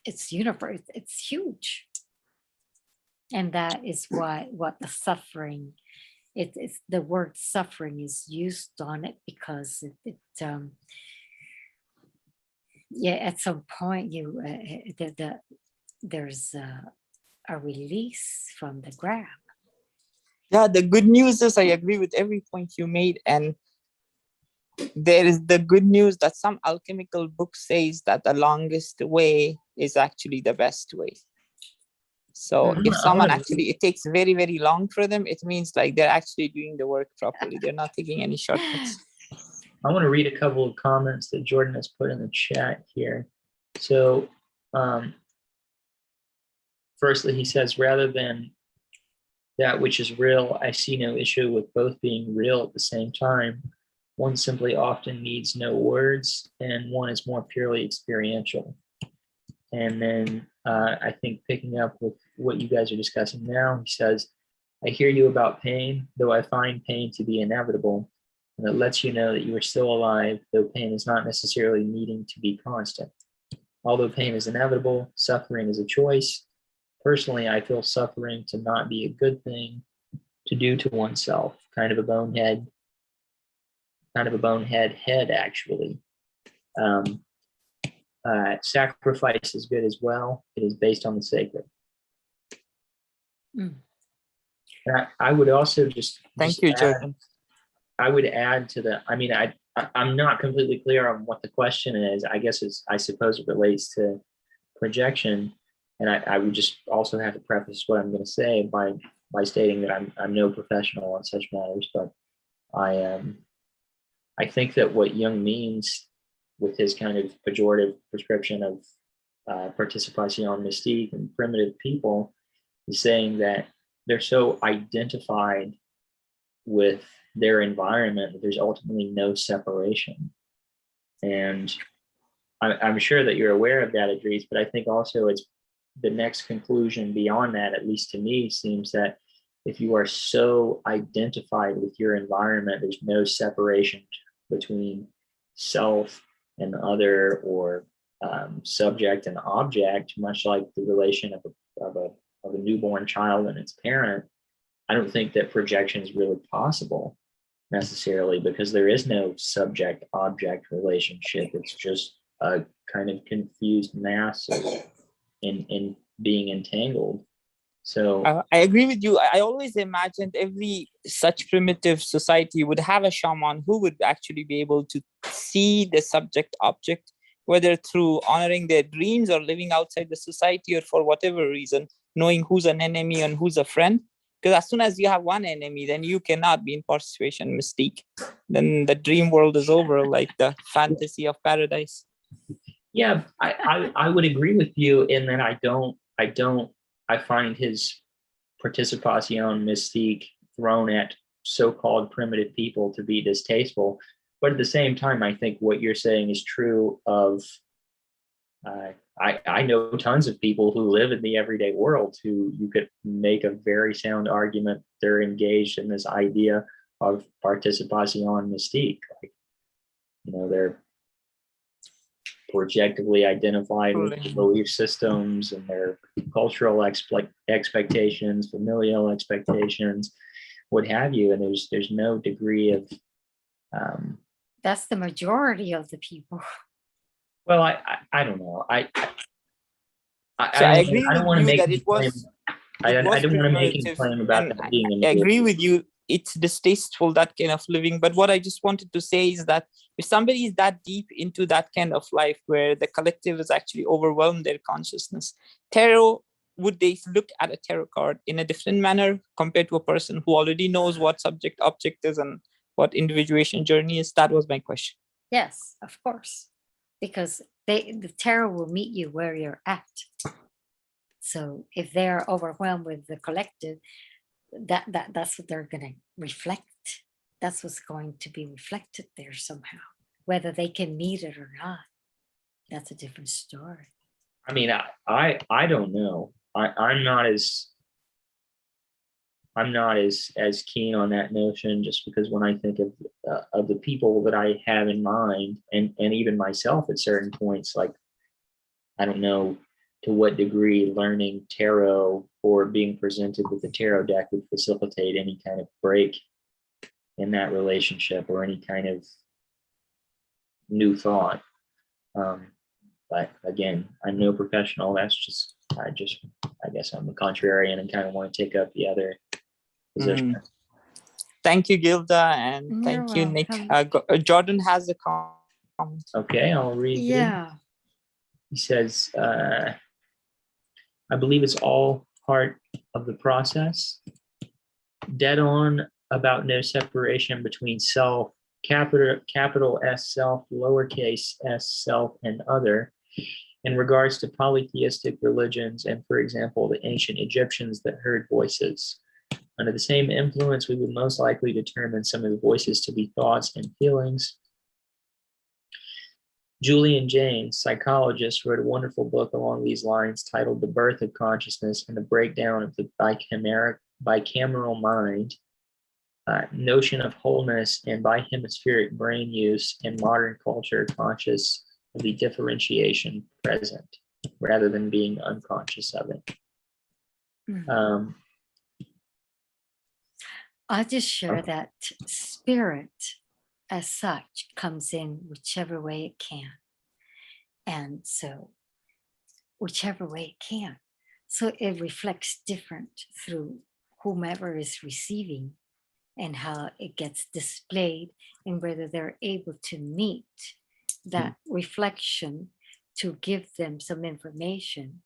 it's universe, it's huge. And that is why what the suffering, it's the word suffering is used on it, because yeah, at some point you there's a release from the grab. Yeah, the good news is I agree with every point you made, and there is the good news that some alchemical book says that the longest way is actually the best way. So if someone actually, it takes very, very long for them, it means like they're actually doing the work properly. They're not taking any shortcuts. I want to read a couple of comments that Jordan has put in the chat here. So firstly, he says, rather than that which is real, I see no issue with both being real at the same time. One simply often needs no words, and one is more purely experiential. And then I think picking up with what you guys are discussing now, he says, I hear you about pain, though I find pain to be inevitable. And it lets you know that you are still alive, though pain is not necessarily needing to be constant. Although pain is inevitable, suffering is a choice. Personally, I feel suffering to not be a good thing to do to oneself, kind of a bonehead kind of a bonehead head, actually. Sacrifice is good as well. It is based on the sacred. Mm. And I would also just Thank you, Jordan. I would add to the, I mean, I'm not completely clear on what the question is. I guess I suppose it relates to projection. And I would just also have to preface what I'm going to say by stating that I'm no professional on such matters, but I think that what Jung means with his kind of pejorative prescription of participation mystique and primitive people is saying that they're so identified with their environment that there's ultimately no separation. And I'm sure that you're aware of that, Idris, but I think also it's the next conclusion beyond that, at least to me, seems that if you are so identified with your environment, there's no separation between self and other, or subject and object, much like the relation of a newborn child and its parent. I don't think that projection is really possible necessarily, because there is no subject-object relationship. It's just a kind of confused mass of in being entangled. So I agree with you. I always imagined every such primitive society would have a shaman who would actually be able to see the subject object, whether through honoring their dreams or living outside the society, or for whatever reason, knowing who's an enemy and who's a friend. Because as soon as you have one enemy, then you cannot be in participation mystique. Then the dream world is over, like the fantasy of paradise. yeah, I would agree with you in that I find his participation mystique thrown at so-called primitive people to be distasteful. But at the same time, I think what you're saying is true of, I know tons of people who live in the everyday world who you could make a very sound argument they're engaged in this idea of participation mystique. Like, you know, they're projectively identified with their belief systems and their cultural expectations, familial expectations, what have you. And there's no degree of That's the majority of the people. well, I don't know. I agree I don't with want to you make that any it was. claim. I don't want to make any primitive, claim about and that being I agree with you. It's distasteful, that kind of living. But what I just wanted to say is that if somebody is that deep into that kind of life where the collective is actually overwhelmed their consciousness, tarot, would they look at a tarot card in a different manner compared to a person who already knows what subject object is and what individuation journey is? That was my question. Yes, of course, because the tarot will meet you where you're at. So if they're overwhelmed with the collective, that's what they're going to reflect. That's what's going to be reflected there somehow. Whether they can meet it or not, that's a different story. I mean, I don't know. I'm not as keen on that notion, just because when I think of the people that I have in mind, and even myself at certain points, like, I don't know to what degree learning tarot or being presented with a tarot deck would facilitate any kind of break in that relationship or any kind of new thought. But again, I'm no professional. That's just, I guess I'm a contrarian and kind of want to take up the other position. Thank you, Gilda, and thank you, Nick. Jordan has a comment. Okay, I'll read. Yeah. He says, I believe it's all part of the process. Dead on about no separation between self, capital S self, lowercase s self, and other. In regards to polytheistic religions, and for example, the ancient Egyptians that heard voices. Under the same influence, we would most likely determine some of the voices to be thoughts and feelings. Julian Jaynes, psychologist, wrote a wonderful book along these lines titled The Birth of Consciousness and the Breakdown of the Bicameral Mind, Notion of Wholeness and Bihemispheric Brain Use in Modern Culture, conscious of the differentiation present rather than being unconscious of it. I'll just share that spirit as such comes in whichever way it can. And so whichever way it can. So it reflects different through whomever is receiving and how it gets displayed and whether they're able to meet that reflection to give them some information.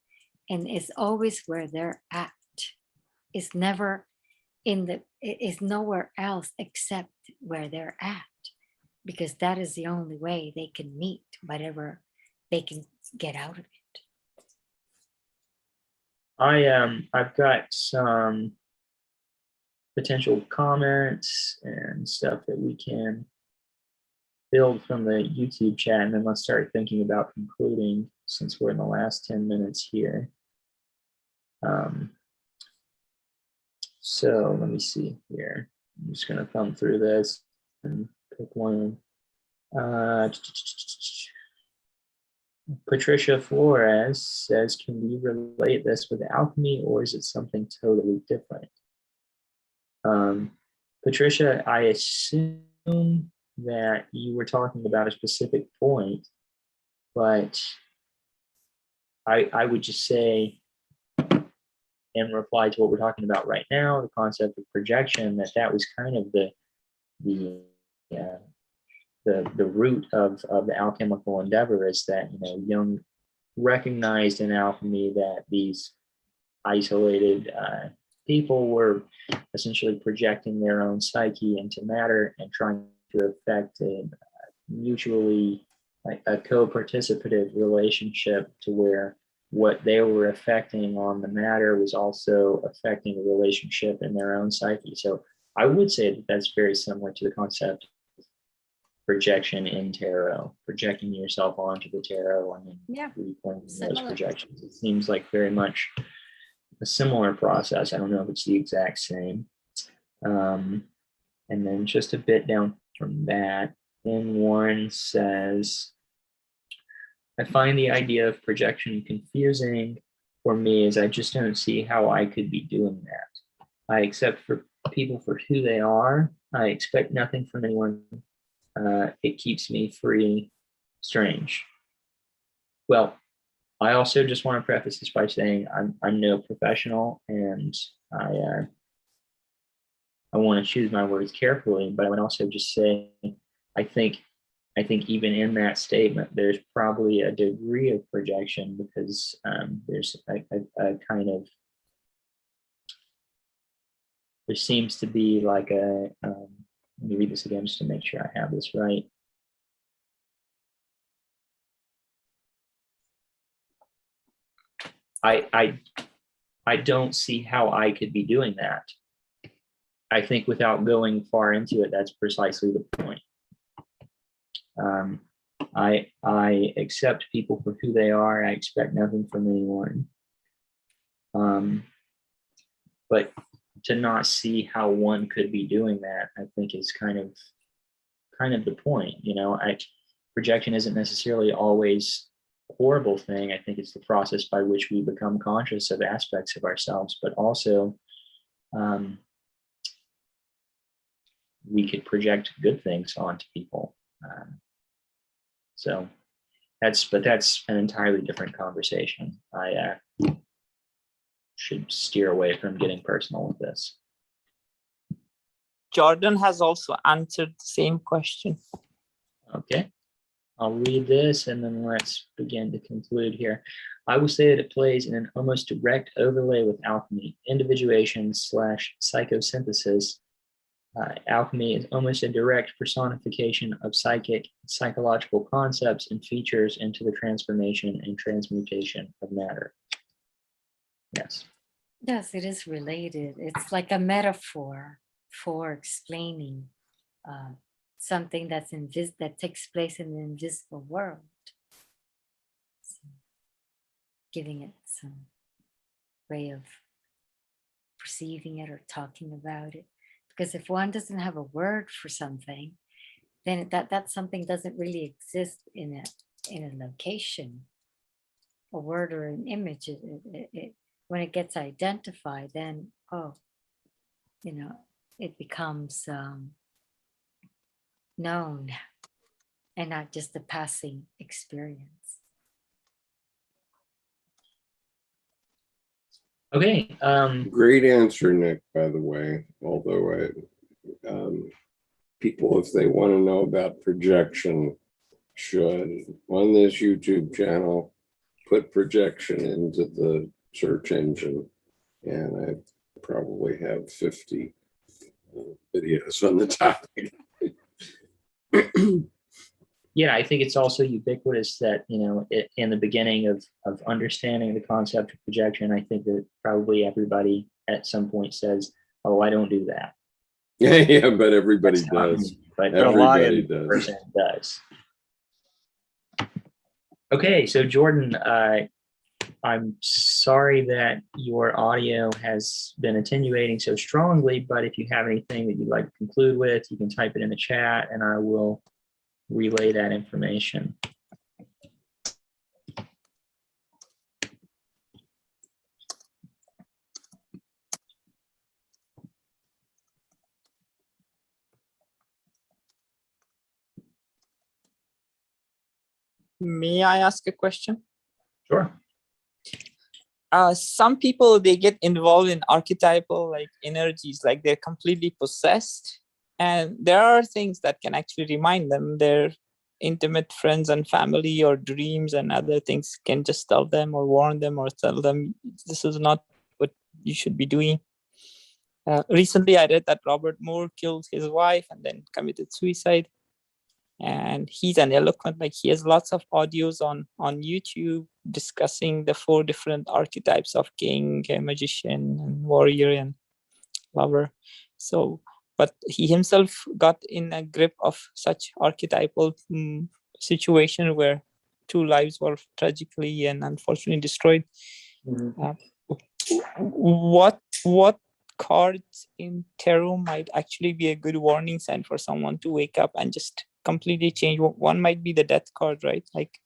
And it's always where they're at. It's never it's nowhere else except where they're at, because that is the only way they can meet whatever they can get out of it. I've got some potential comments and stuff that we can build from the YouTube chat, and then let's start thinking about concluding since we're in the last 10 minutes here. So let me see here. I'm just going to thumb through this and pick one. Patricia Flores says, can we relate this with alchemy, or is it something totally different? Patricia, I assume that you were talking about a specific point, but I would just say, in reply to what we're talking about right now, the concept of projection, that was kind of the root of the alchemical endeavor, is that, you know, Jung recognized in alchemy that these isolated people were essentially projecting their own psyche into matter and trying to affect a mutually, like a co-participative relationship, to where what they were affecting on the matter was also affecting the relationship in their own psyche. So I would say that that's very similar to the concept of projection in tarot, projecting yourself onto the tarot and then replaying those projections. It seems like very much a similar process. I don't know if it's the exact same. And then just a bit down from that, then Warren says, I find the idea of projection confusing for me, as I just don't see how I could be doing that. I accept for people for who they are. I expect nothing from anyone. It keeps me free. Strange. Well, I also just want to preface this by saying I'm no professional, and I want to choose my words carefully, but I would also just say, I think even in that statement, there's probably a degree of projection, because there's a kind of, there seems to be like a, let me read this again just to make sure I have this right. I don't see how I could be doing that. I think without going far into it, that's precisely the point. I accept people for who they are. I expect nothing from anyone. But to not see how one could be doing that, I think is kind of the point. You know, projection isn't necessarily always a horrible thing. I think it's the process by which we become conscious of aspects of ourselves, but also we could project good things onto people. So that's an entirely different conversation. I should steer away from getting personal with this. Jordan has also answered the same question. Okay, I'll read this and then let's begin to conclude here. I will say that it plays in an almost direct overlay with alchemy, individuation / psychosynthesis. Alchemy is almost a direct personification of psychological concepts and features into the transformation and transmutation of matter. Yes. Yes, it is related. It's like a metaphor for explaining something that takes place in the invisible world. So, giving it some way of perceiving it or talking about it. Because if one doesn't have a word for something, then that something doesn't really exist in a location, a word or an image. When it gets identified, then it becomes known and not just a passing experience. Okay. Great answer, Nick, by the way. Although people, if they want to know about projection, should on this YouTube channel put projection into the search engine, and I probably have 50 videos on the topic. Yeah, I think it's also ubiquitous that, in the beginning of understanding the concept of projection, I think that probably everybody at some point says, oh, I don't do that. Yeah, but everybody That's not does. me, but Everybody lion does. person does. Okay, so Jordan, I'm sorry that your audio has been attenuating so strongly, but if you have anything that you'd like to conclude with, you can type it in the chat and I will relay that information. May I ask a question? Sure. Some people, they get involved in archetypal like energies, like they're completely possessed. And there are things that can actually remind them their intimate friends and family or dreams and other things can just tell them or warn them or tell them this is not what you should be doing. Recently, I read that Robert Moore killed his wife and then committed suicide. And he's an eloquent, like he has lots of audios on YouTube discussing the 4 different archetypes of king, magician, and warrior and lover. So, but he himself got in a grip of such archetypal situation where 2 lives were tragically and unfortunately destroyed. What cards in tarot might actually be a good warning sign for someone to wake up and just completely change? One might be the death card, right? Like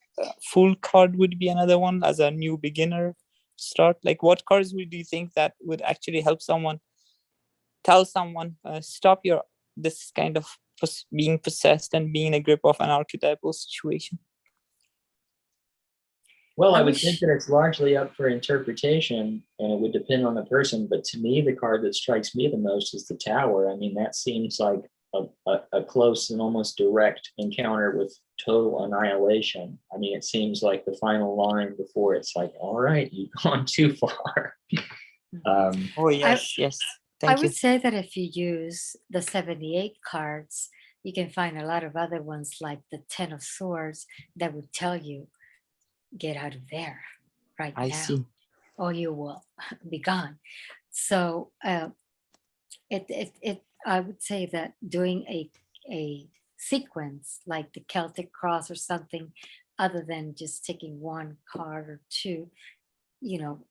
Fool card would be another one as a new beginner start. Like what cards would you think that would actually help someone, tell someone, stop this kind of being possessed and being in a grip of an archetypal situation? Well, I would think that it's largely up for interpretation and it would depend on the person. But to me, the card that strikes me the most is the Tower. I mean, that seems like a close and almost direct encounter with total annihilation. I mean, it seems like the final line before it's like, all right, you've gone too far. Oh, yes, yes. I would say that if you use the 78 cards, you can find a lot of other ones like the 10 of Swords that would tell you, get out of there right now. I see. Or you will be gone. So I would say that doing a sequence like the Celtic Cross or something other than just taking 1 card or 2,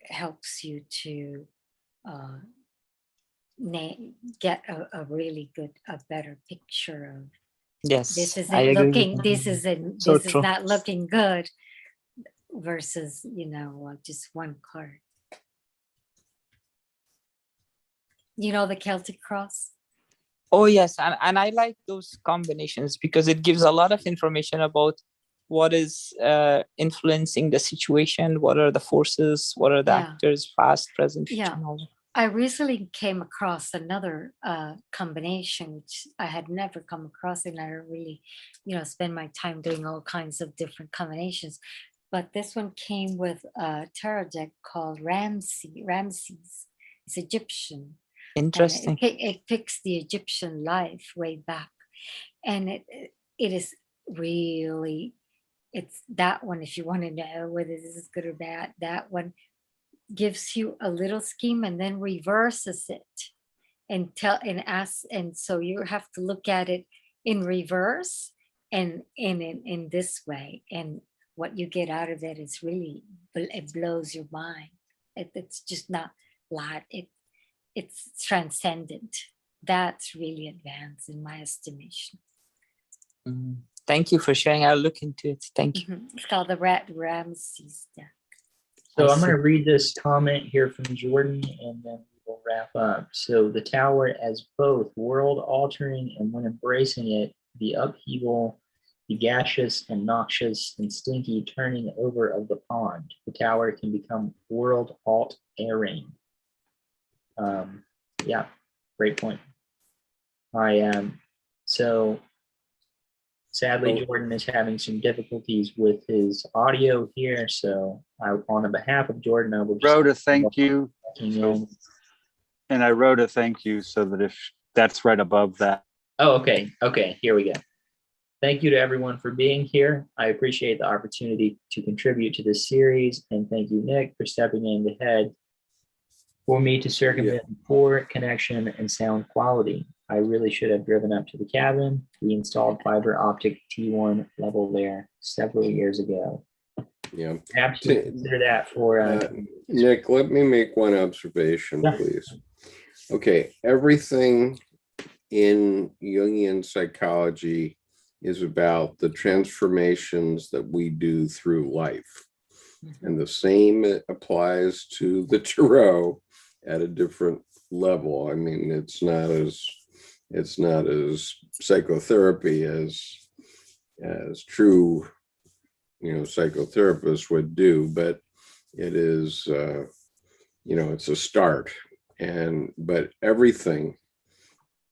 helps you to get a really good, a better picture of, yes, this isn't looking, this is not looking good, versus just 1 card. The Celtic Cross? Oh yes, and I like those combinations because it gives a lot of information about what is influencing the situation, what are the forces, what are the actors, past, present, future, and all that. I recently came across another combination which I had never come across, and I don't really spend my time doing all kinds of different combinations. But this one came with a tarot deck called Ramses. It's Egyptian. Interesting. It picks the Egyptian life way back. And it is really, it's that one, if you want to know whether this is good or bad, that one gives you a little scheme and then reverses it and asks, and so you have to look at it in reverse and in this way. And what you get out of it is really, it blows your mind. It's just not light. It's transcendent. That's really advanced in my estimation. Thank you for sharing. I'll look into it. Thank you. It's called the Ramses deck. So I'm going to read this comment here from Jordan and then we'll wrap up. So the Tower as both world altering and when embracing it, the upheaval, the gaseous and noxious and stinky turning over of the pond. The tower can become world alt airing. Yeah, great point. So sadly, Jordan is having some difficulties with his audio here. So on behalf of Jordan, I will just Wrote a thank you. in. And I wrote a thank you so that if that's right above that. Oh, okay. Okay, here we go. Thank you to everyone for being here. I appreciate the opportunity to contribute to this series. And thank you, Nick, for stepping in to head for me to circumvent poor connection and sound quality. I really should have driven up to the cabin. We installed fiber optic T1 level there several years ago. Yeah. Perhaps you consider that for Nick, let me make one observation, Yeah. please. Okay, everything in Jungian psychology is about the transformations that we do through life. And the same applies to the tarot at a different level. I mean, it's not as psychotherapy as true, psychotherapists would do, but it is, it's a start. But everything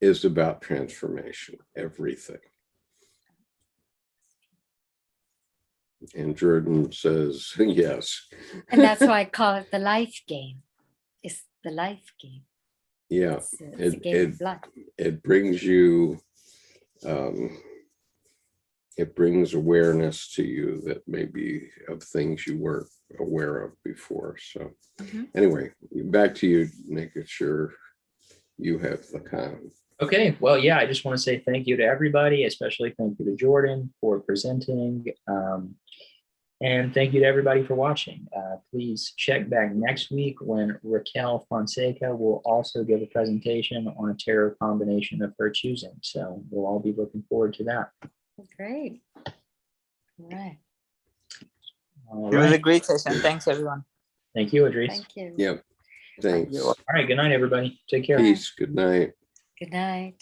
is about transformation, everything. And Jordan says, yes. And that's why I call it the life game. It's the life game. Yeah, It's a game of life. it brings you, it brings awareness to you that maybe of things you weren't aware of before. So anyway, back to you, making sure you have the comment. Okay, well, yeah, I just want to say thank you to everybody, especially thank you to Jordan for presenting. And thank you to everybody for watching. Please check back next week when Raquel Fonseca will also give a presentation on a tarot combination of her choosing. So we'll all be looking forward to that. Great. All right. All It was a right. great session. Thanks, everyone. Thank you, Idris. Thank you. Yep. Thanks. You're All right, good night, everybody. Take care. Peace. Good night. Good night.